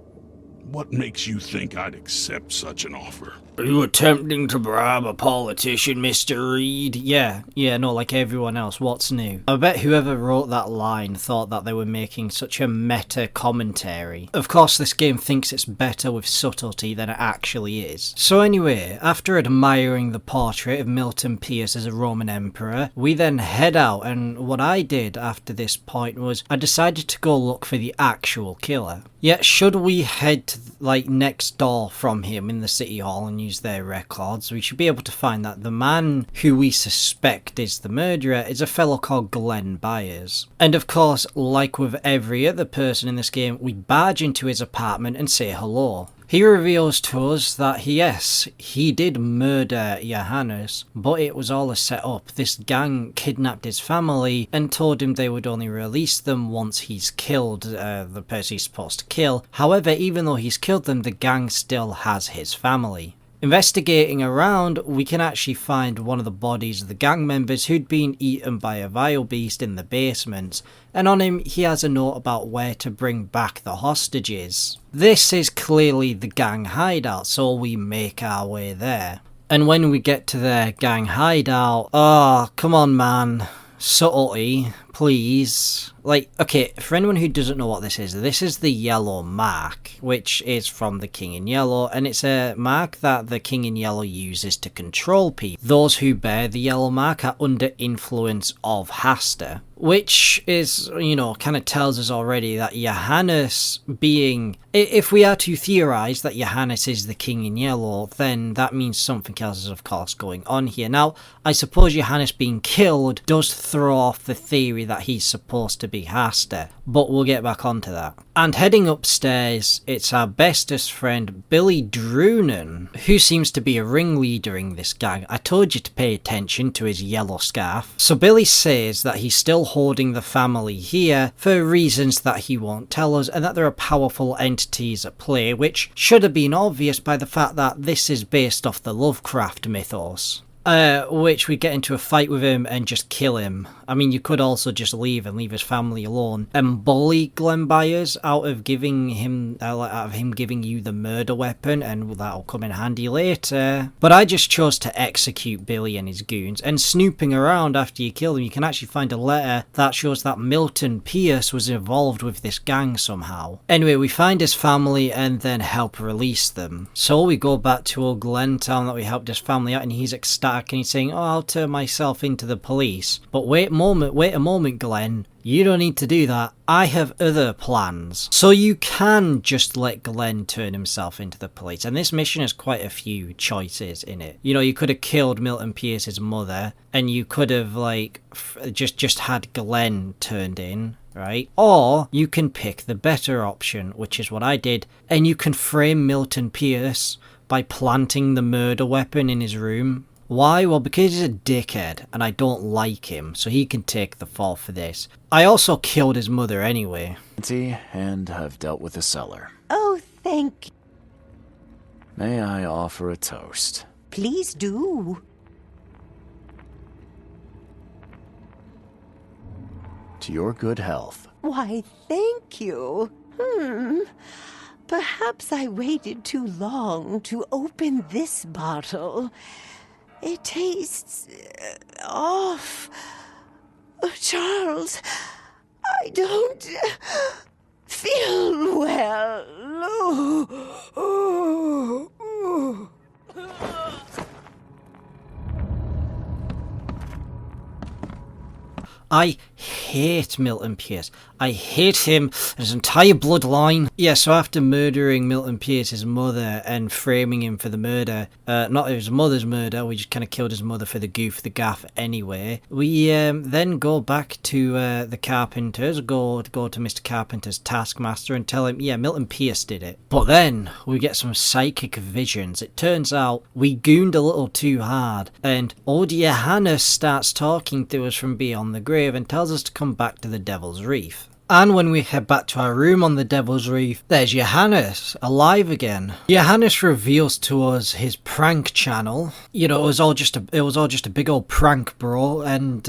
What makes you think I'd accept such an offer? Are you attempting to bribe a politician, Mr. Reed? Yeah, no, like everyone else, what's new? I bet whoever wrote that line thought that they were making such a meta commentary. Of course, this game thinks it's better with subtlety than it actually is. So anyway, after admiring the portrait of Milton Pierce as a Roman emperor, we then head out, and what I did after this point was I decided to go look for the actual killer. Yet, should we head to, like, next door from him in the city hall and use their records, we should be able to find that the man who we suspect is the murderer is a fellow called Glenn Byers. And of course, like with every other person in this game, we barge into his apartment and say hello. He reveals to us that yes, he did murder Johannes, but it was all a set-up. This gang kidnapped his family and told him they would only release them once he's killed the person he's supposed to kill. However, even though he's killed them, the gang still has his family. Investigating around, we can actually find one of the bodies of the gang members who'd been eaten by a vile beast in the basement, and on him he has a note about where to bring back the hostages. This is clearly the gang hideout, so we make our way there. And when we get to their gang hideout, oh, come on man, subtlety, please. Like, okay, for anyone who doesn't know what this is the yellow mark, which is from the King in Yellow, and it's a mark that the King in Yellow uses to control people. Those who bear the yellow mark are under influence of Hasta, which is, you know, kind of tells us already that Johannes being... If we are to theorise that Johannes is the King in Yellow, then that means something else is of course going on here. Now, I suppose Johannes being killed does throw off the theory that he's supposed to be Hasta, but we'll get back onto that. And heading upstairs, it's our bestest friend Billy Drunan, who seems to be a ringleader in this gang. I told you to pay attention to his yellow scarf. So Billy says that he's still holding the family here for reasons that he won't tell us, and that there are powerful entities at play, which should have been obvious by the fact that this is based off the Lovecraft mythos. Which we get into a fight with him and just kill him. I mean, you could also just leave and leave his family alone and bully Glenn Byers out of giving him giving you the murder weapon, and that'll come in handy later. But I just chose to execute Billy and his goons. And snooping around after you kill them, you can actually find a letter that shows that Milton Pierce was involved with this gang somehow. Anyway, we find his family and then help release them. So we go back to old Glenn, telling that we helped his family out, and he's ecstatic and he's saying, oh, I'll turn myself into the police. But wait a moment, Glenn. You don't need to do that. I have other plans. So you can just let Glenn turn himself into the police. And this mission has quite a few choices in it. You know, you could have killed Milton Pierce's mother, and you could have, like, just had Glenn turned in, right? Or you can pick the better option, which is what I did, and you can frame Milton Pierce by planting the murder weapon in his room. Why? Well, because he's a dickhead, and I don't like him, so he can take the fall for this. I also killed his mother anyway. And I've dealt with the cellar. Oh, thank you. May I offer a toast? Please do. To your good health. Why, thank you. Perhaps I waited too long to open this bottle. It tastes off. Charles, I don't feel well. I hate Milton Pierce. I hate him and his entire bloodline. Yeah, so after murdering Milton Pierce's mother and framing him for the murder, not his mother's murder, we just kind of killed his mother for the goof, the gaff anyway. We then go back to the Carpenters, go to Mr. Carpenter's taskmaster and tell him, yeah, Milton Pierce did it. But then we get some psychic visions. It turns out we gooned a little too hard, and old Johannes starts talking to us from beyond the grave and tells us to come back to the Devil's Reef. And when we head back to our room on the Devil's Reef, there's Johannes, alive again. Johannes reveals to us his prank channel. You know, it was all just a big old prank, bro, and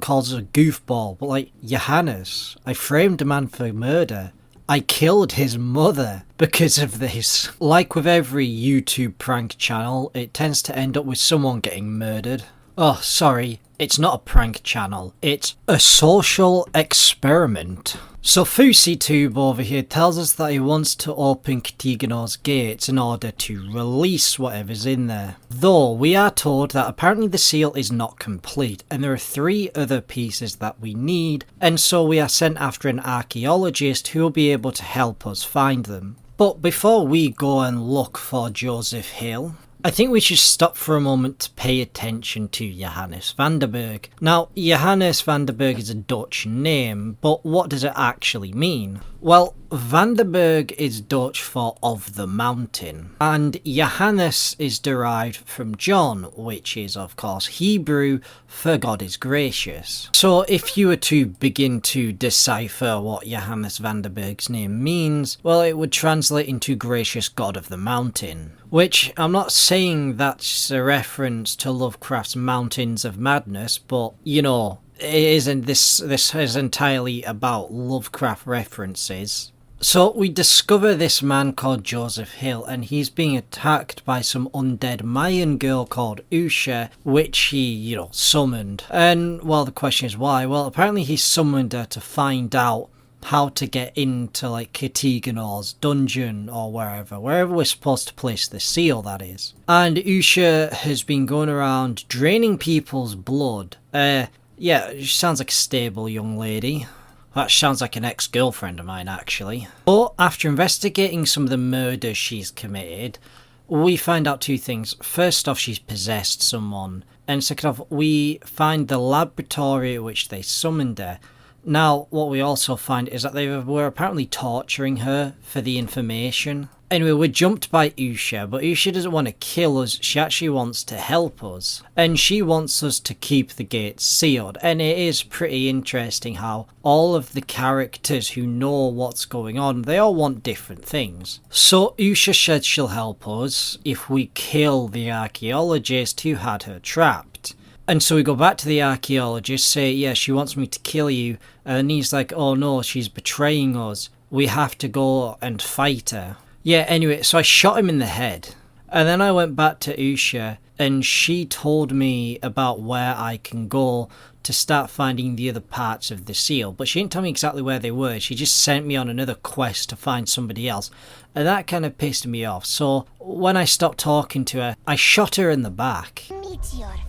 calls us a goofball. But like, Johannes, I framed a man for murder. I killed his mother because of this. Like with every YouTube prank channel, it tends to end up with someone getting murdered. Oh, sorry, it's not a prank channel, it's a social experiment. So FouseyTube over here tells us that he wants to open Katiganor's gates in order to release whatever's in there. Though we are told that apparently the seal is not complete and there are 3 other pieces that we need, and so we are sent after an archaeologist who will be able to help us find them. But before we go and look for Joseph Hill, I think we should stop for a moment to pay attention to Johannes van der Berg. Now, Johannes van der Berg is a Dutch name, but what does it actually mean? Well, van der Berg is Dutch for of the mountain, and Johannes is derived from John, which is of course Hebrew for God is gracious. So if you were to begin to decipher what Johannes van der Berg's name means, well, it would translate into gracious God of the mountain. Which, I'm not saying that's a reference to Lovecraft's Mountains of Madness, but, you know, it isn't this is entirely about Lovecraft references. So we discover this man called Joseph Hill, and he's being attacked by some undead Mayan girl called Usha, which he, summoned. And, well, the question is why? Well, apparently he summoned her to find out how to get into like Katiganor's dungeon or wherever we're supposed to place the seal, that is. And Usha has been going around draining people's blood. Yeah, she sounds like a stable young lady. That sounds like an ex-girlfriend of mine, actually. But after investigating some of the murders she's committed, we find out 2 things. First off, she's possessed someone, and second off, we find the laboratory at which they summoned her. Now, what we also find is that they were apparently torturing her for the information. Anyway, we're jumped by Usha, but Usha doesn't want to kill us, she actually wants to help us. And she wants us to keep the gates sealed. And it is pretty interesting how all of the characters who know what's going on, they all want different things. So Usha said she'll help us if we kill the archaeologist who had her trapped. And so we go back to the archaeologist, say, yeah, she wants me to kill you. And he's like, oh no, she's betraying us. We have to go and fight her. Yeah, anyway, so I shot him in the head. And then I went back to Usha, and she told me about where I can go to start finding the other parts of the seal. But she didn't tell me exactly where they were. She just sent me on another quest to find somebody else. And that kind of pissed me off. So when I stopped talking to her, I shot her in the back. Meet your fate.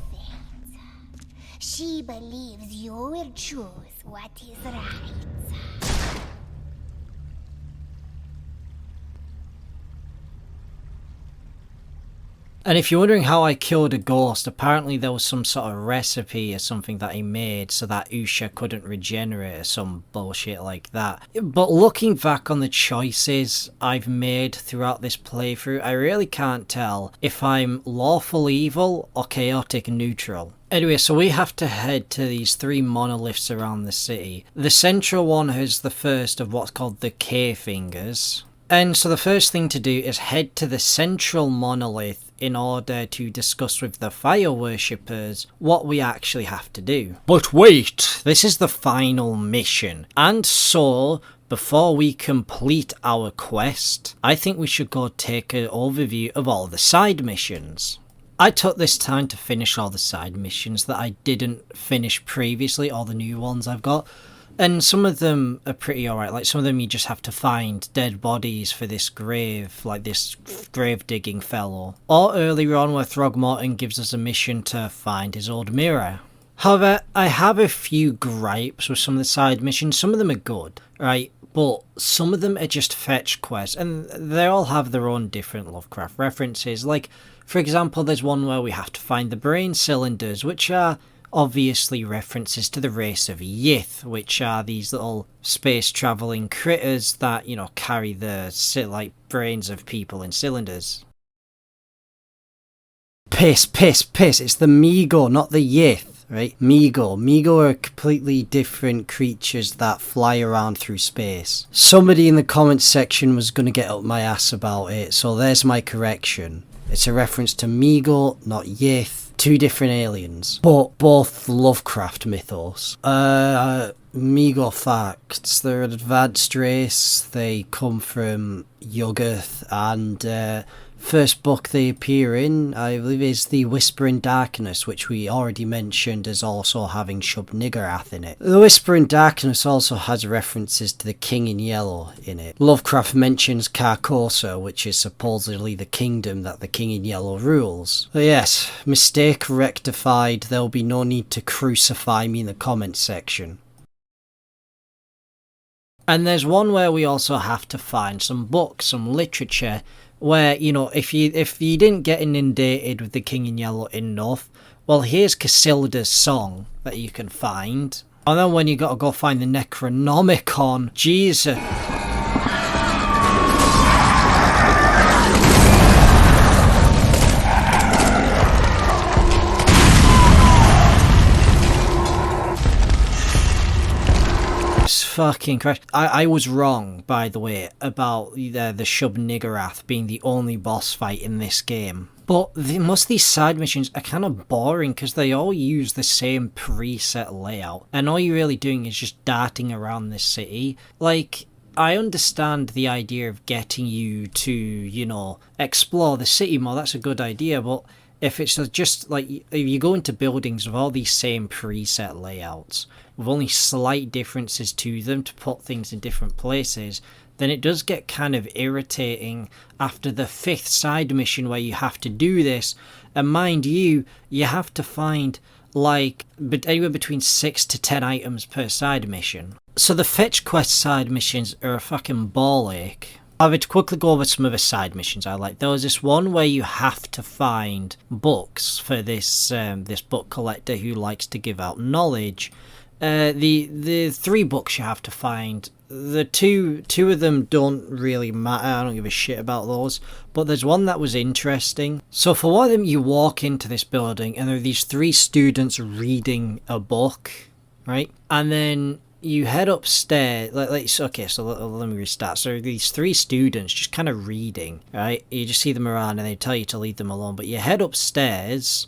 She believes you will choose what is right. And if you're wondering how I killed a ghost, apparently there was some sort of recipe or something that he made so that Usha couldn't regenerate or some bullshit like that. But looking back on the choices I've made throughout this playthrough, I really can't tell if I'm lawful evil or chaotic neutral. Anyway, so we have to head to these 3 monoliths around the city. The central one is the first of what's called the K Fingers. And so the first thing to do is head to the central monolith in order to discuss with the fire worshippers what we actually have to do. But wait, this is the final mission. And so, before we complete our quest, I think we should go take an overview of all the side missions. I took this time to finish all the side missions that I didn't finish previously, all the new ones I've got. And some of them are pretty alright, like some of them you just have to find dead bodies for this grave, like this grave digging fellow. Or earlier on where Throgmorton gives us a mission to find his old mirror. However, I have a few gripes with some of the side missions. Some of them are good, right? But some of them are just fetch quests, and they all have their own different Lovecraft references. Like, for example, there's one where we have to find the brain cylinders, which are obviously references to the race of Yith, which are these little space travelling critters that, carry the brains of people in cylinders. Piss, it's the Migo, not the Yith, right? Migo are completely different creatures that fly around through space. Somebody in the comments section was going to get up my ass about it, so there's my correction. It's a reference to Migo, not Yith. two different aliens, but both Lovecraft mythos. Meager facts. They're an advanced race. They come from Yuggoth, and first book they appear in, I believe, is The Whispering Darkness, which we already mentioned as also having Shub-Niggurath in it. The Whispering Darkness also has references to the King in Yellow in it. Lovecraft mentions Carcosa, which is supposedly the kingdom that the King in Yellow rules. But yes, mistake rectified. There'll be no need to crucify me in the comments section. And there's one where we also have to find some books, some literature, where, you know, if you didn't get inundated with the King in Yellow enough, well, here's Cassilda's song that you can find. And then when you gotta go find the Necronomicon, Jesus. Fucking Christ. I was wrong, by the way, about the Shub-Niggurath being the only boss fight in this game. But most of these side missions are kind of boring because they all use the same preset layout. And all you're really doing is just darting around this city. Like, I understand the idea of getting you to, you know, explore the city more. That's a good idea, but if it's just like, if you go into buildings with all these same preset layouts, with only slight differences to them to put things in different places, then it does get kind of irritating after the 5th side mission where you have to do this. And mind you, you have to find like anywhere between 6 to 10 items per side mission. So the fetch quest side missions are a fucking ball ache. I would quickly go over some of the side missions I like. There was this one where you have to find books for this this book collector who likes to give out knowledge. The 3 books you have to find, the two of them don't really matter. I don't give a shit about those. But there's one that was interesting. So for one of them, you walk into this building and there are these 3 students reading a book, right? And then you head upstairs, okay, so let me restart. So these 3 students just kind of reading, right? You just see them around and they tell you to leave them alone. But you head upstairs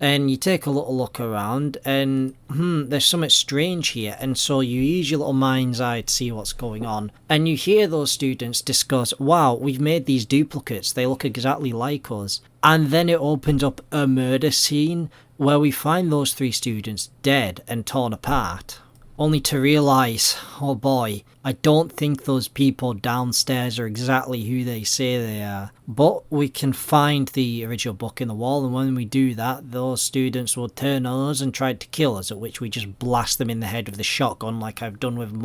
and you take a little look around and, there's something strange here. And so you use your little mind's eye to see what's going on. And you hear those students discuss, wow, we've made these duplicates. They look exactly like us. And then it opens up a murder scene where we find those 3 students dead and torn apart. Only to realise, oh boy, I don't think those people downstairs are exactly who they say they are. But we can find the original book in the wall, and when we do that, those students will turn on us and try to kill us, at which we just blast them in the head with the shotgun like I've done with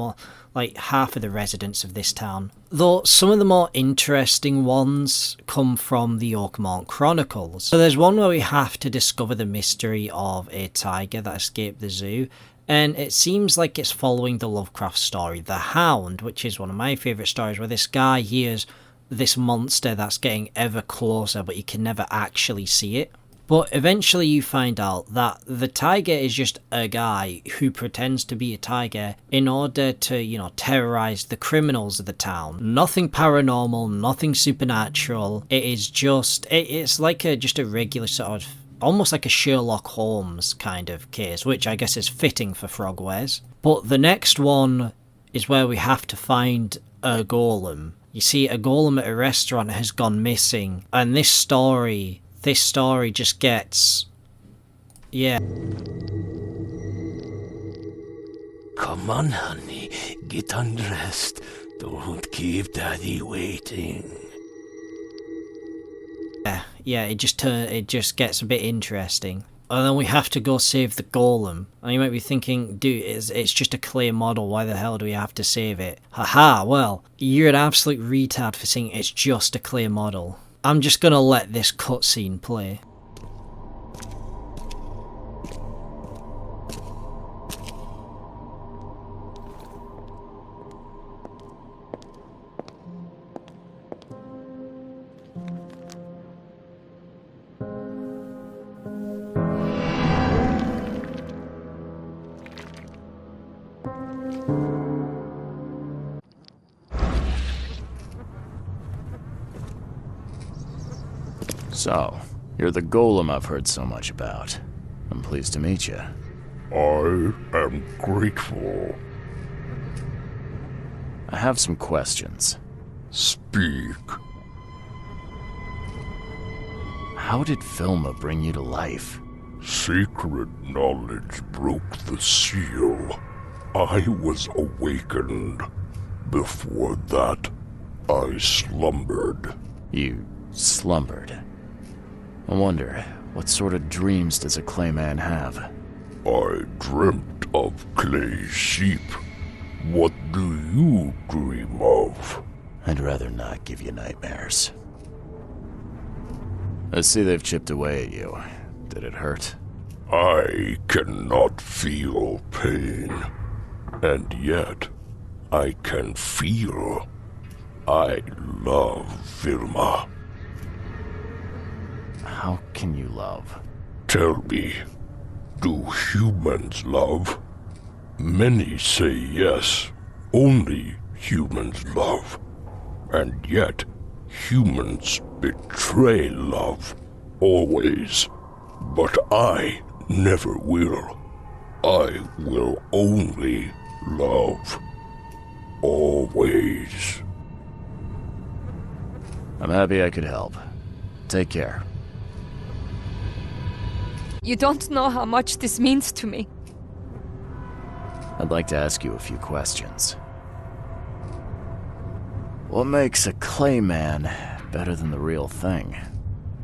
like half of the residents of this town. Though some of the more interesting ones come from the Oakmont Chronicles. So there's one where we have to discover the mystery of a tiger that escaped the zoo. And it seems like it's following the Lovecraft story, The Hound, which is one of my favourite stories, where this guy hears this monster that's getting ever closer, but you can never actually see it. But eventually you find out that the tiger is just a guy who pretends to be a tiger in order to, you know, terrorise the criminals of the town. Nothing paranormal, nothing supernatural. It is just, it's like just a regular sort of, almost like a Sherlock Holmes kind of case, which I guess is fitting for Frogwares. But the next one is where we have to find a golem. You see, a golem at a restaurant has gone missing, and this story just gets... yeah. Come on, honey, get undressed. Don't keep Daddy waiting. Yeah, it just gets a bit interesting. And then we have to go save the golem. And you might be thinking, dude, it's just a clay model, why the hell do we have to save it? Haha, well, you're an absolute retard for saying it's just a clay model. I'm just gonna let this cutscene play. So, You're the golem I've heard so much about. I'm pleased to meet you. I am grateful. I have some questions. Speak. How did Filma bring you to life? Sacred knowledge broke the seal. I was awakened. Before that, I slumbered. You slumbered. I wonder, what sort of dreams does a clayman have? I dreamt of clay sheep. What do you dream of? I'd rather not give you nightmares. I see they've chipped away at you. Did it hurt? I cannot feel pain. And yet, I can feel. I love Vilma. How can you love? Tell me, do humans love? Many say yes, only humans love. And yet, humans betray love, always. But I never will. I will only love. Always. I'm happy I could help. Take care. You don't know how much this means to me. I'd like to ask you a few questions. What makes a clayman better than the real thing?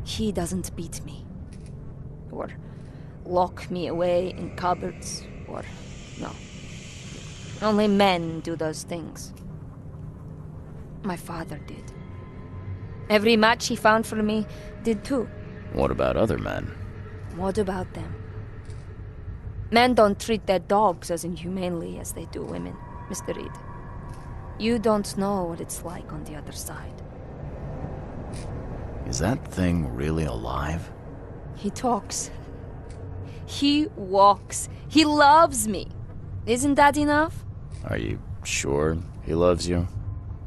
He doesn't beat me. Or lock me away in cupboards, or... no. Only men do those things. My father did. Every match he found for me did too. What about other men? What about them? Men don't treat their dogs as inhumanely as they do women, Mr. Reed. You don't know what it's like on the other side. Is that thing really alive? He talks. He walks. He loves me. Isn't that enough? Are you sure he loves you?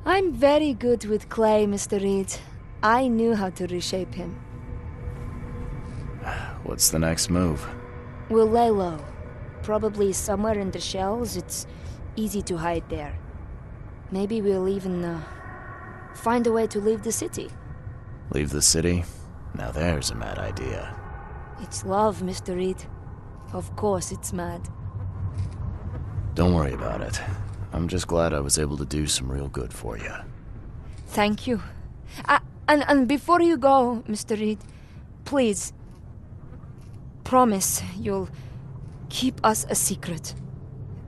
I'm very good with clay, Mr. Reed. I knew how to reshape him. What's the next move? We'll lay low. Probably somewhere in the shells. It's easy to hide there. Maybe we'll even find a way to leave the city. Leave the city? Now there's a mad idea. It's love, Mr. Reed. Of course it's mad. Don't worry about it. I'm just glad I was able to do some real good for you. Thank you. And before you go, Mr. Reed, please, promise you'll keep us a secret.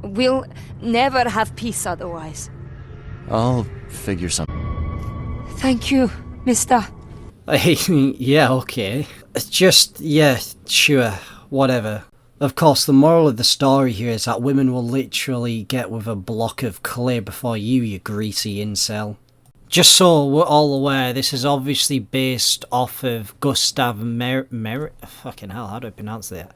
We'll never have peace otherwise. I'll figure something. Thank you, mister. Yeah, okay. Just, yeah, sure, whatever. Of course, the moral of the story here is that women will literally get with a block of clay before you greasy incel. Just so we're all aware, this is obviously based off of Gustav fucking hell, how do I pronounce that?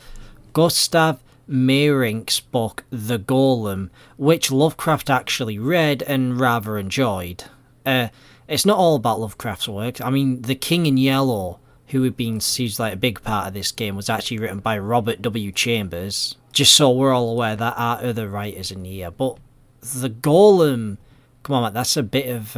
Gustav Meyrink's book, The Golem, which Lovecraft actually read and rather enjoyed. It's not all about Lovecraft's work. I mean, The King in Yellow, who had been seems like a big part of this game, was actually written by Robert W. Chambers. Just so we're all aware, that are other writers in here. But The Golem, come on, man, that's a bit of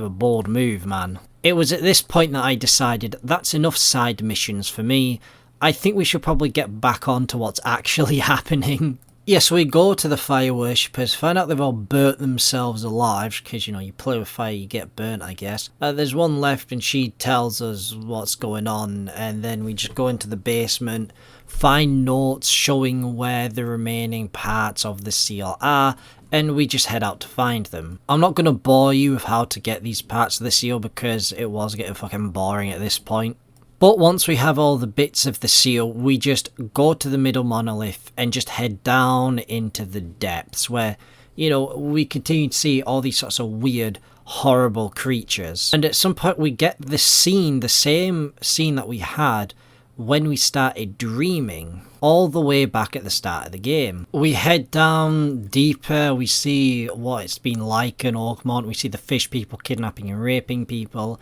a bold move, man. It was at this point that I decided that's enough side missions for me. I think we should probably get back on to what's actually happening. Yeah, so we go to the fire worshippers, find out they've all burnt themselves alive, because, you know, you play with fire, you get burnt, I guess. There's one left, and she tells us what's going on, and then we just go into the basement, find notes showing where the remaining parts of the seal are, and we just head out to find them. I'm not going to bore you with how to get these parts of the seal, because it was getting fucking boring at this point. But once we have all the bits of the seal, we just go to the middle monolith and just head down into the depths where, you know, we continue to see all these sorts of weird, horrible creatures. And at some point we get the scene, the same scene that we had when we started dreaming, all the way back at the start of the game. We head down deeper, we see what it's been like in Oakmont, we see the fish people kidnapping and raping people.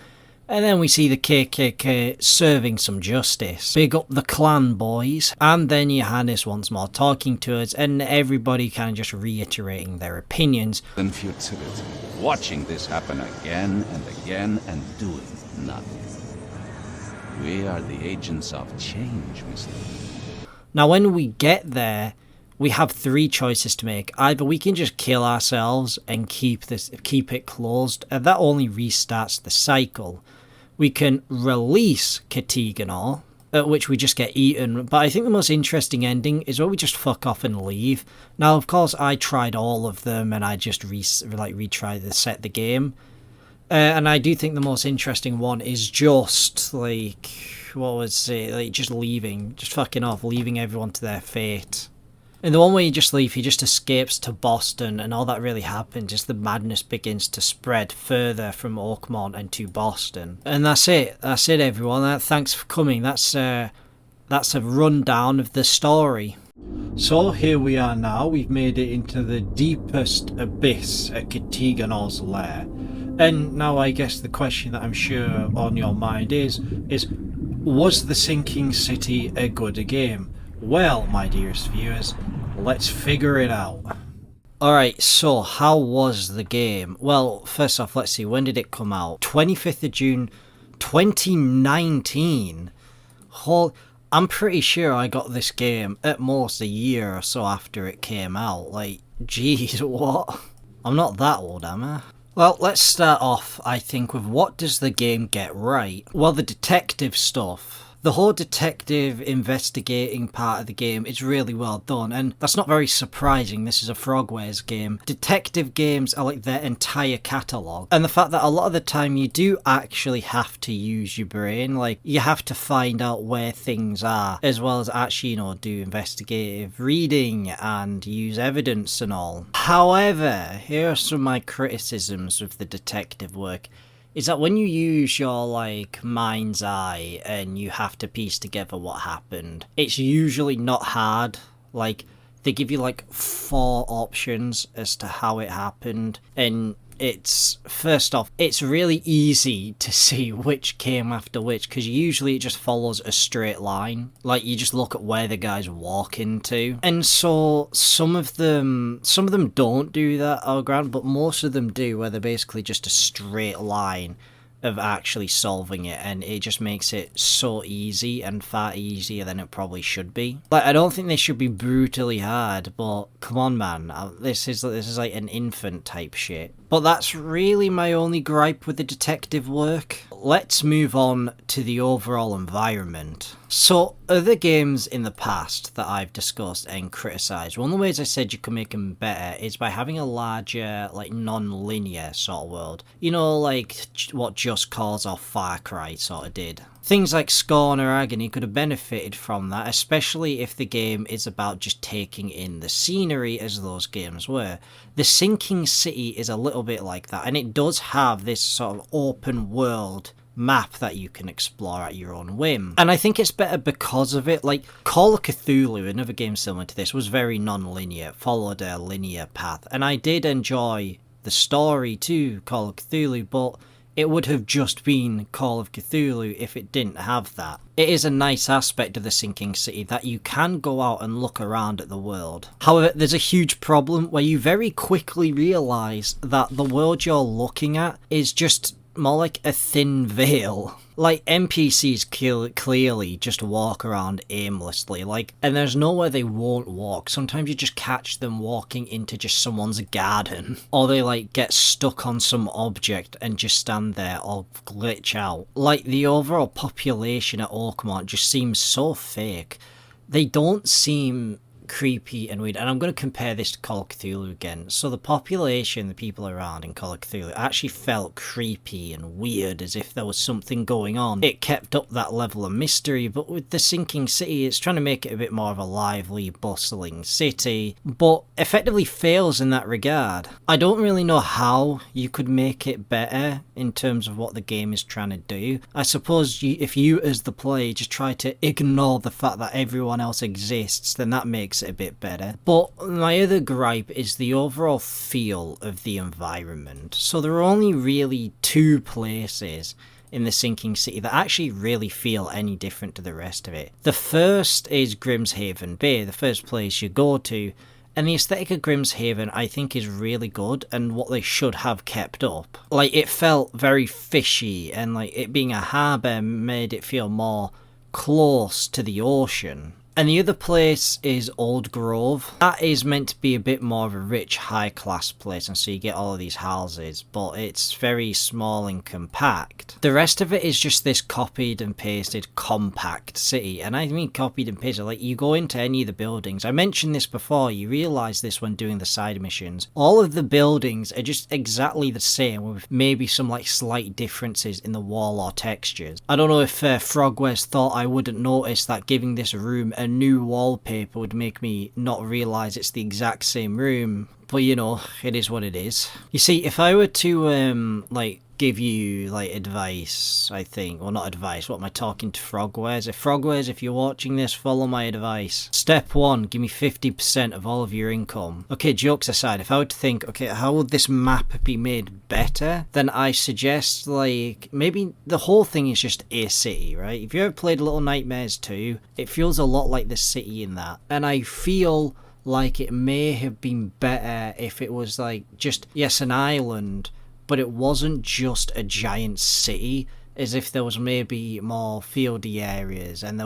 And then we see the KKK serving some justice. Big up the clan boys. And then Johannes once more talking to us, and everybody kind of just reiterating their opinions. And futility. Watching this happen again and again and doing nothing. We are the agents of change, Mr. Now when we get there, we have three choices to make. Either we can just kill ourselves and keep it closed, and that only restarts the cycle. We can release Katiganor, at which we just get eaten, but I think the most interesting ending is where we just fuck off and leave. Now, of course, I tried all of them, and I just retried to set the game. And I do think the most interesting one is just, like, what was it, like, just leaving, just fucking off, leaving everyone to their fate. And the one where you just leave, he just escapes to Boston, and all that really happens is the madness begins to spread further from Oakmont and to Boston. And that's it everyone. Thanks for coming. That's a rundown of the story. So here we are now. We've made it into the deepest abyss at Katiganor's lair. And now I guess the question that I'm sure on your mind is was the Sinking City a good game? Well, my dearest viewers, let's figure it out. Alright, so how was the game? Well, first off, let's see, when did it come out? 25th of June 2019. I'm pretty sure I got this game at most a year or so after it came out. Like, geez, what? I'm not that old, am I? Well, let's start off, I think, with what does the game get right? Well, the detective stuff. The whole detective investigating part of the game is really well done, and that's not very surprising. This is a Frogwares game. Detective games are like their entire catalogue, and the fact that a lot of the time you do actually have to use your brain, like you have to find out where things are, as well as actually, you know, do investigative reading and use evidence and all. However, here are some of my criticisms of the detective work. Is that when you use your, like, mind's eye and you have to piece together what happened, it's usually not hard. Like, they give you, like, 4 options as to how it happened, and it's, first off, it's really easy to see which came after which, because usually it just follows a straight line. Like, you just look at where the guy's walking to. And so, some of them don't do that, I'll grant, but most of them do, where they're basically just a straight line of actually solving it, and it just makes it so easy, and far easier than it probably should be. Like, I don't think they should be brutally hard, but come on, man, this is like an infant type shit. But that's really my only gripe with the detective work. Let's move on to the overall environment. So, other games in the past that I've discussed and criticised, one of the ways I said you can make them better is by having a larger, like, non-linear sort of world. You know, like what Just Cause or Far Cry sort of did. Things like Scorn or Agony could have benefited from that, especially if the game is about just taking in the scenery as those games were. The Sinking City is a little bit like that, and it does have this sort of open world map that you can explore at your own whim. And I think it's better because of it. Like, Call of Cthulhu, another game similar to this, was very non-linear, followed a linear path, and I did enjoy the story to Call of Cthulhu, but it would have just been Call of Cthulhu if it didn't have that. It is a nice aspect of the Sinking City that you can go out and look around at the world. However, there's a huge problem where you very quickly realise that the world you're looking at is just more like a thin veil. Like, NPCs clearly just walk around aimlessly, like, and there's nowhere they won't walk. Sometimes you just catch them walking into just someone's garden, or they, like, get stuck on some object and just stand there or glitch out. Like, the overall population at Oakmont just seems so fake. They don't seem creepy and weird, and I'm going to compare this to Call of Cthulhu again. So the population, the people around in Call of Cthulhu actually felt creepy and weird, as if there was something going on. It kept up that level of mystery, but with the Sinking City, it's trying to make it a bit more of a lively, bustling city, but effectively fails in that regard. I don't really know how you could make it better in terms of what the game is trying to do. I suppose if you as the player just try to ignore the fact that everyone else exists, then that makes it a bit better. But my other gripe is the overall feel of the environment. So there are only really 2 places in the sinking city that actually really feel any different to the rest of it. The first is Grimshaven Bay, the first place you go to, and the aesthetic of Grimshaven I think is really good and what they should have kept up. Like, it felt very fishy, and like it being a harbour made it feel more close to the ocean. And the other place is Old Grove. That is meant to be a bit more of a rich, high-class place, and so you get all of these houses, but it's very small and compact. The rest of it is just this copied and pasted compact city, and I mean copied and pasted, like you go into any of the buildings. I mentioned this before, you realise this when doing the side missions. All of the buildings are just exactly the same, with maybe some like slight differences in the wall or textures. I don't know if Frogwares thought I wouldn't notice that giving this room a new wallpaper would make me not realise it's the exact same room, but you know, it is what it is. You see, if I were to like give you like advice, I think, well, not advice, what am I talking to Frogwares? If you're watching this, follow my advice. Step 1, give me 50% of all of your income. Okay, jokes aside, if I were to think, okay, how would this map be made better, then I suggest like maybe the whole thing is just a city, right? If you ever played Little Nightmares 2, it feels a lot like the city in that, and I feel like it may have been better if it was like just, yes, an island, but it wasn't just a giant city, as if there was maybe more fieldy areas, and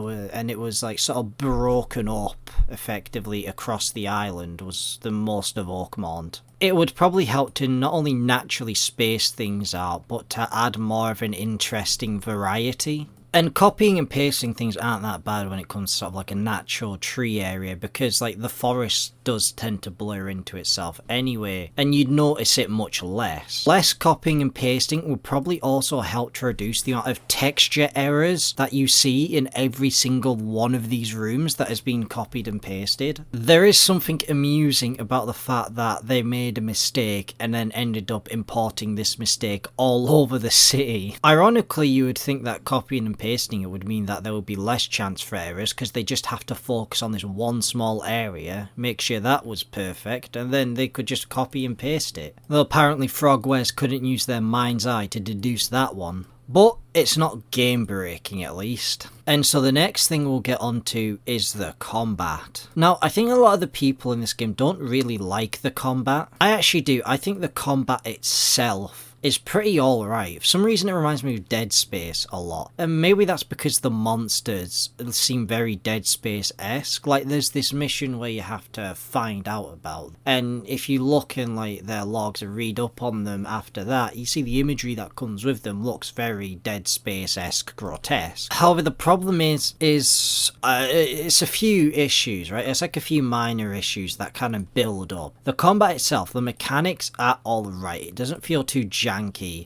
it was like sort of broken up effectively across the island was the most of Oakmont. It would probably help to not only naturally space things out, but to add more of an interesting variety. And copying and pasting things aren't that bad when it comes to sort of like a natural tree area, because like the forest does tend to blur into itself anyway, and you'd notice it much less. Less copying and pasting would probably also help to reduce the amount of texture errors that you see in every single one of these rooms that has been copied and pasted. There is something amusing about the fact that they made a mistake and then ended up importing this mistake all over the city. Ironically, you would think that copying and pasting it would mean that there would be less chance for errors, because they just have to focus on this one small area, make sure that was perfect, and then they could just copy and paste it. Though apparently Frogwares couldn't use their mind's eye to deduce that one. But it's not game breaking, at least. And so the next thing we'll get onto is the combat. Now, I think a lot of the people in this game don't really like the combat. I actually do. I think the combat itself is pretty alright. For some reason it reminds me of Dead Space a lot. And maybe that's because the monsters seem very Dead Space-esque. Like there's this mission where you have to find out about, and if you look in like their logs and read up on them after that, you see the imagery that comes with them looks very Dead Space-esque grotesque. However, the problem is it's a few issues, right? It's like a few minor issues that kind of build up. The combat itself, the mechanics are alright. It doesn't feel too janky.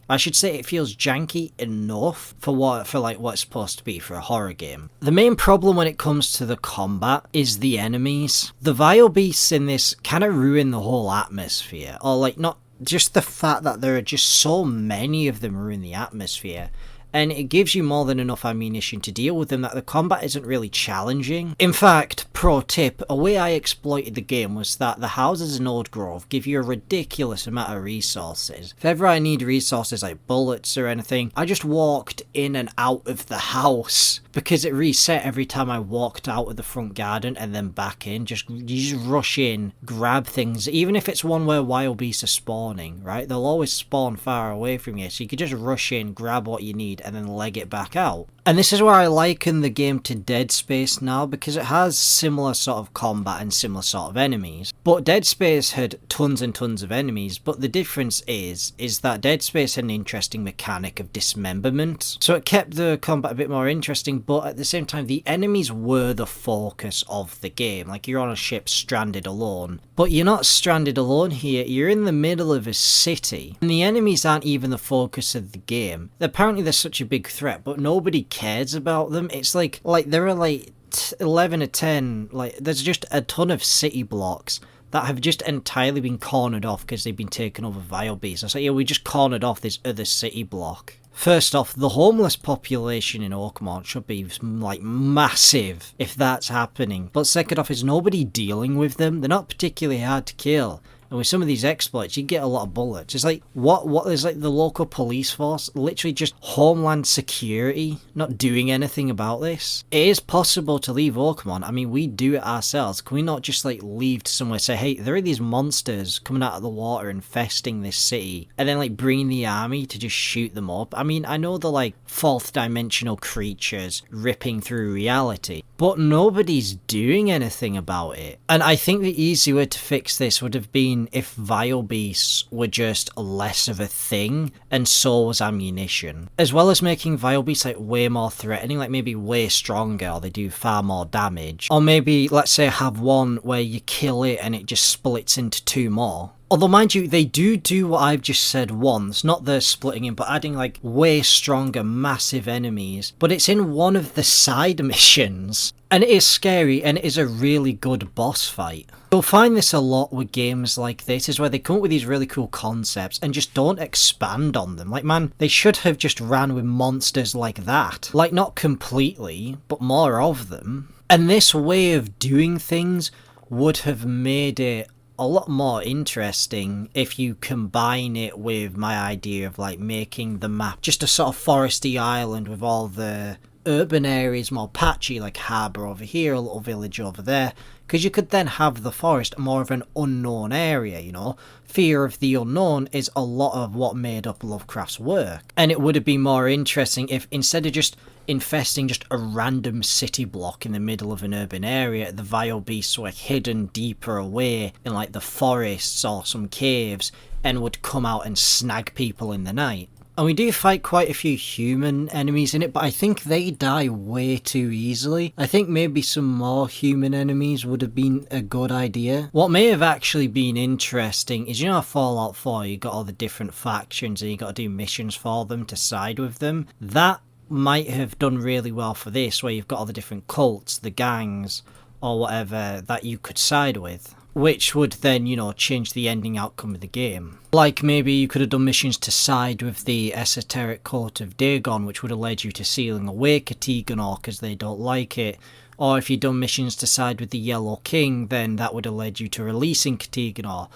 I should say it feels janky enough for what it's supposed to be for a horror game. The main problem when it comes to the combat is the enemies. The vile beasts in this kind of ruin the whole atmosphere, or like not just the fact that there are just so many of them ruin the atmosphere. And it gives you more than enough ammunition to deal with them that the combat isn't really challenging. In fact, pro tip, a way I exploited the game was that the houses in Old Grove give you a ridiculous amount of resources. If ever I need resources like bullets or anything, I just walked in and out of the house, because it reset every time I walked out of the front garden and then back in. You just rush in, grab things, even if it's one where wild beasts are spawning, right? They'll always spawn far away from you, so you could just rush in, grab what you need, and then leg it back out. And this is where I liken the game to Dead Space now, because it has similar sort of combat and similar sort of enemies. But Dead Space had tons and tons of enemies, but the difference is that Dead Space had an interesting mechanic of dismemberment. So it kept the combat a bit more interesting, but at the same time the enemies were the focus of the game. Like, you're on a ship stranded alone. But you're not stranded alone here, you're in the middle of a city. And the enemies aren't even the focus of the game. Apparently they're such a big threat, but nobody cares about them. It's like there are like 11 or 10, like there's just a ton of city blocks that have just entirely been cornered off because they've been taken over vile beasts. So yeah, we just cornered off this other city block. First off, the homeless population in Oakmont should be like massive if that's happening. But second off, is nobody dealing with them? They're not particularly hard to kill. And with some of these exploits, you get a lot of bullets. It's like, what is like the local police force? Literally just Homeland Security not doing anything about this? It is possible to leave Oakmont. I mean, we do it ourselves. Can we not just like leave to somewhere, say, hey, there are these monsters coming out of the water infesting this city, and then like bring the army to just shoot them up? I mean, I know they're like fourth dimensional creatures ripping through reality, but nobody's doing anything about it. And I think the easy way to fix this would have been if Vile Beasts were just less of a thing, and so was ammunition. As well as making Vile Beasts like way more threatening, like maybe way stronger, or they do far more damage. Or maybe, let's say, have one where you kill it and it just splits into two more. Although, mind you, they do what I've just said once, not the splitting in, but adding like way stronger, massive enemies. But it's in one of the side missions. And it is scary, and it is a really good boss fight. You'll find this a lot with games like this, is where they come up with these really cool concepts and just don't expand on them. Like, man, they should have just ran with monsters like that. Like, not completely, but more of them. And this way of doing things would have made it a lot more interesting if you combine it with my idea of like making the map just a sort of foresty island with all the urban areas more patchy, like harbour over here, a little village over there, because you could then have the forest more of an unknown area, you know. Fear of the unknown is a lot of what made up Lovecraft's work, and it would have been more interesting if instead of just infesting just a random city block in the middle of an urban area, the vile beasts were hidden deeper away in like the forests or some caves and would come out and snag people in the night. And we do fight quite a few human enemies in it, but I think they die way too easily. I think maybe some more human enemies would have been a good idea. What may have actually been interesting is, you know, Fallout 4, you got all the different factions and you got to do missions for them to side with them. That might have done really well for this, where you've got all the different cults, the gangs, or whatever that you could side with, which would then, you know, change the ending outcome of the game. Like maybe you could have done missions to side with the esoteric cult of Dagon, which would have led you to sealing away Katiganor because they don't like it. Or if you'd done missions to side with the Yellow King, then that would have led you to releasing Katiganor.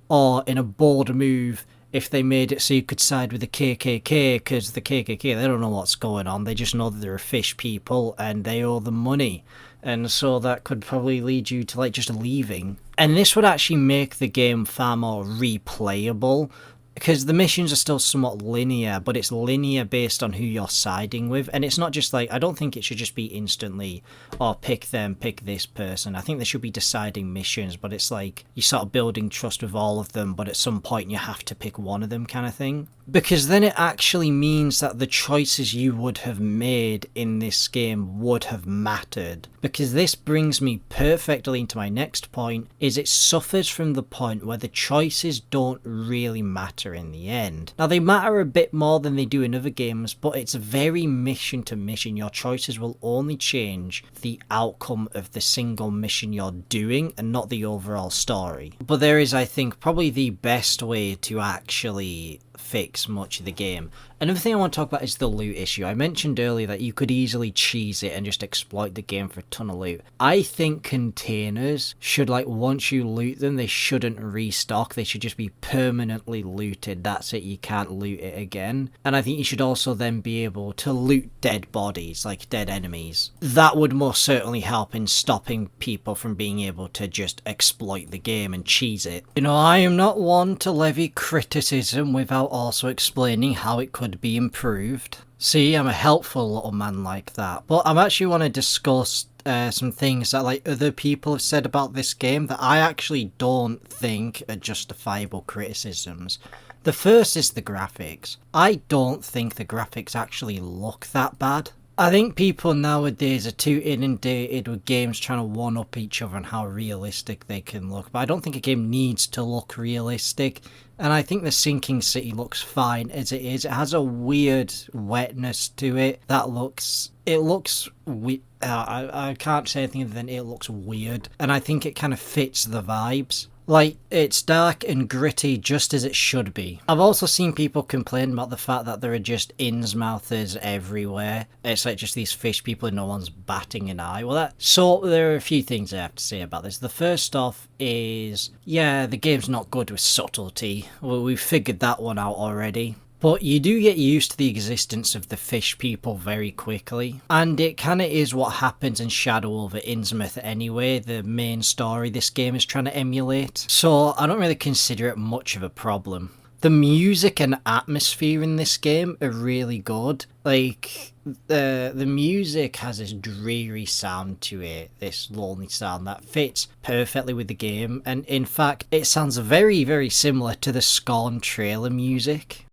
Or in a bold move, if they made it so you could side with the KKK, because the KKK, they don't know what's going on, they just know that they're a fish people and they owe them money. And so that could probably lead you to like just leaving. And this would actually make the game far more replayable, because the missions are still somewhat linear, but it's linear based on who you're siding with. And it's not just like, I don't think it should just be instantly, or pick them, pick this person. I think there should be deciding missions, but it's like you're sort of building trust with all of them, but at some point you have to pick one of them kind of thing. Because then it actually means that the choices you would have made in this game would have mattered. Because this brings me perfectly into my next point, is it suffers from the point where the choices don't really matter in the end. Now they matter a bit more than they do in other games, but it's very mission to mission. Your choices will only change the outcome of the single mission you're doing and not the overall story. But there is, I think, probably the best way to actually fix much of the game. Another thing I want to talk about is the loot issue. I mentioned earlier that you could easily cheese it and just exploit the game for a ton of loot. I think containers should, like, once you loot them, they shouldn't restock. They should just be permanently looted. That's it, you can't loot it again. And I think you should also then be able to loot dead bodies, like dead enemies. That would most certainly help in stopping people from being able to just exploit the game and cheese it. You know, I am not one to levy criticism without also explaining how it could be improved. See, I'm a helpful little man like that. But I actually want to discuss some things that like other people have said about this game that I actually don't think are justifiable criticisms. The first is the graphics. I don't think the graphics actually look that bad. I think people nowadays are too inundated with games trying to one-up each other on how realistic they can look. But I don't think a game needs to look realistic. And I think the Sinking City looks fine as it is. It has a weird wetness to it that looks... I can't say anything other than it looks weird. And I think it kind of fits the vibes. Like, it's dark and gritty just as it should be. I've also seen people complain about the fact that there are just Innsmouthers everywhere. It's like just these fish people and no one's batting an eye. So there are a few things I have to say about this. The first off is, yeah, the game's not good with subtlety. Well, we've figured that one out already. But you do get used to the existence of the fish people very quickly. And it kinda is what happens in Shadow over Innsmouth anyway, the main story this game is trying to emulate. So I don't really consider it much of a problem. The music and atmosphere in this game are really good. Like, the music has this dreary sound to it, this lonely sound that fits perfectly with the game. And in fact, it sounds very, very similar to the Scorn trailer music.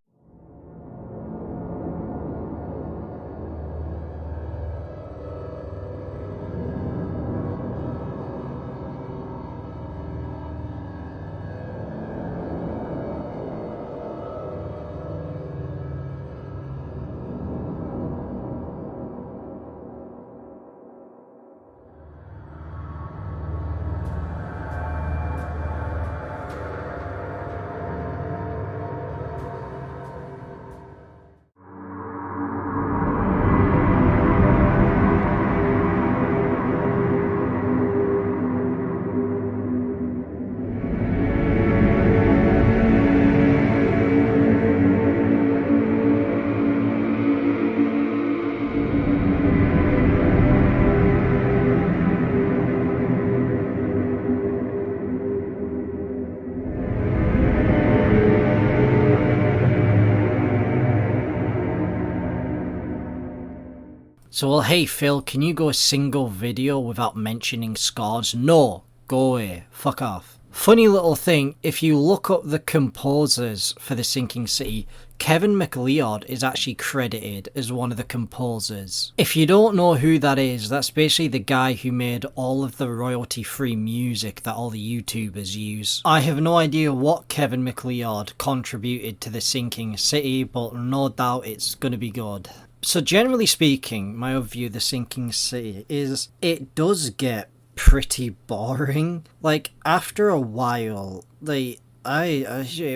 So, well, hey Phil, can you go a single video without mentioning Scorns? No, go away, fuck off. Funny little thing, if you look up the composers for The Sinking City, Kevin MacLeod is actually credited as one of the composers. If you don't know who that is, that's basically the guy who made all of the royalty-free music that all the YouTubers use. I have no idea what Kevin MacLeod contributed to The Sinking City, but no doubt it's gonna be good. So generally speaking, my overview of The Sinking City is it does get pretty boring. Like, after a while, it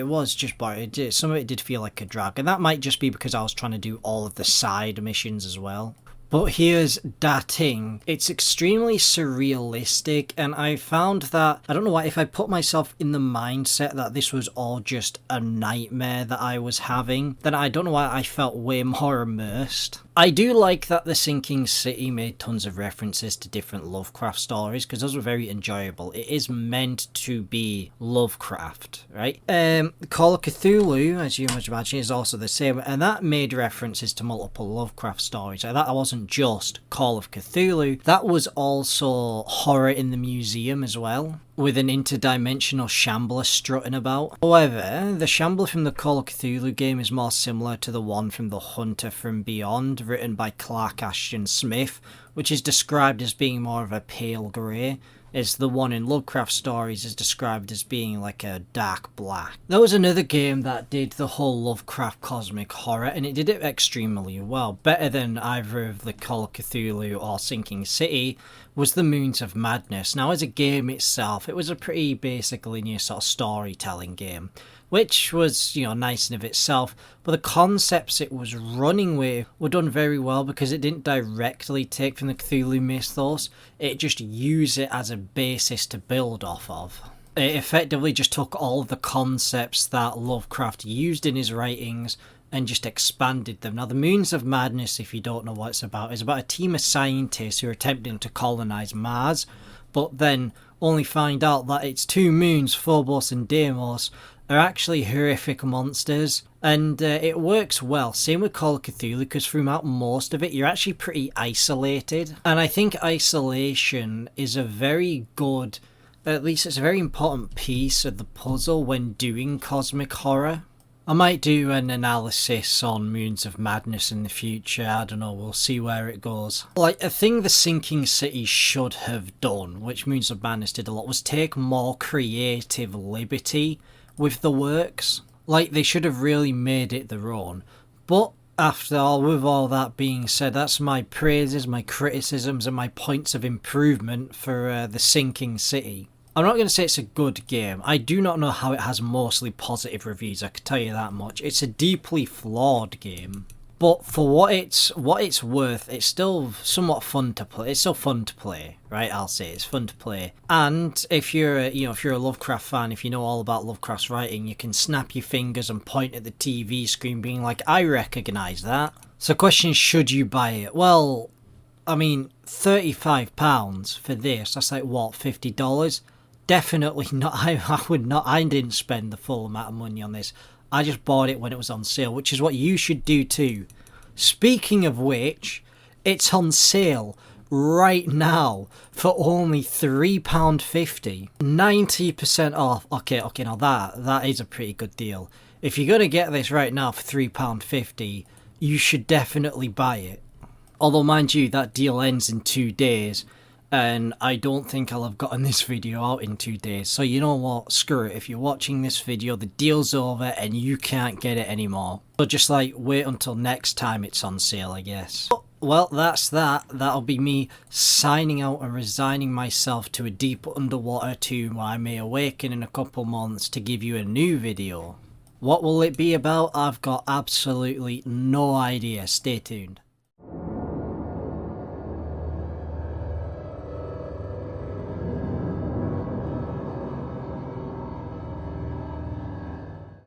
was just boring. Some of it did feel like a drag, and that might just be because I was trying to do all of the side missions as well. But here's that thing. It's extremely surrealistic, and I found that, I don't know why, if I put myself in the mindset that this was all just a nightmare that I was having, then I don't know why I felt way more immersed. I do like that The Sinking City made tons of references to different Lovecraft stories, because those were very enjoyable. It is meant to be Lovecraft, right? Call of Cthulhu, as you might imagine, is also the same, and that made references to multiple Lovecraft stories. Like, that wasn't just Call of Cthulhu, that was also Horror in the Museum as well, with an interdimensional shambler strutting about. However, the shambler from the Call of Cthulhu game is more similar to the one from The Hunter from Beyond, written by Clark Ashton Smith, which is described as being more of a pale grey, as the one in Lovecraft stories is described as being like a dark black. There was another game that did the whole Lovecraft cosmic horror, and it did it extremely well. Better than either of the Call of Cthulhu or Sinking City was the Moons of Madness. Now, as a game itself, it was a pretty basic linear sort of storytelling game, which was, you know, nice in of itself, but the concepts it was running with were done very well because it didn't directly take from the Cthulhu mythos, it just used it as a basis to build off of. It effectively just took all of the concepts that Lovecraft used in his writings and just expanded them. Now, the Moons of Madness, if you don't know what it's about, is about a team of scientists who are attempting to colonize Mars, but then only find out that its two moons, Phobos and Deimos, are actually horrific monsters, and it works well. Same with Call of Cthulhu, because throughout most of it you're actually pretty isolated, and I think isolation is a very good, at least it's a very important piece of the puzzle when doing cosmic horror. I might do an analysis on Moons of Madness in the future, I don't know, we'll see where it goes. Like, a thing The Sinking City should have done, which Moons of Madness did a lot, was take more creative liberty with the works. Like, they should have really made it their own. But after all, with all that being said, that's my praises, my criticisms, and my points of improvement for The Sinking City. I'm not going to say it's a good game. I do not know how it has mostly positive reviews, I can tell you that much. It's a deeply flawed game. But for what it's worth, it's still somewhat fun to play. It's still fun to play, right? I'll say it's fun to play. And if you're a Lovecraft fan, if you know all about Lovecraft's writing, you can snap your fingers and point at the TV screen, being like, "I recognise that." So, question: should you buy it? Well, I mean, £35 for this. That's like what, $50? Definitely not. I would not. I didn't spend the full amount of money on this. I just bought it when it was on sale, which is what you should do too. Speaking of which, it's on sale right now for only £3.50. 90% off. Okay, now that is a pretty good deal. If you're going to get this right now for £3.50, you should definitely buy it. Although, mind you, that deal ends in 2 days. And I don't think I'll have gotten this video out in 2 days. So you know what? Screw it. If you're watching this video, the deal's over and you can't get it anymore. So just like wait until next time it's on sale, I guess. Well, that's that. That'll be me signing out and resigning myself to a deep underwater tomb where I may awaken in a couple months to give you a new video. What will it be about? I've got absolutely no idea. Stay tuned.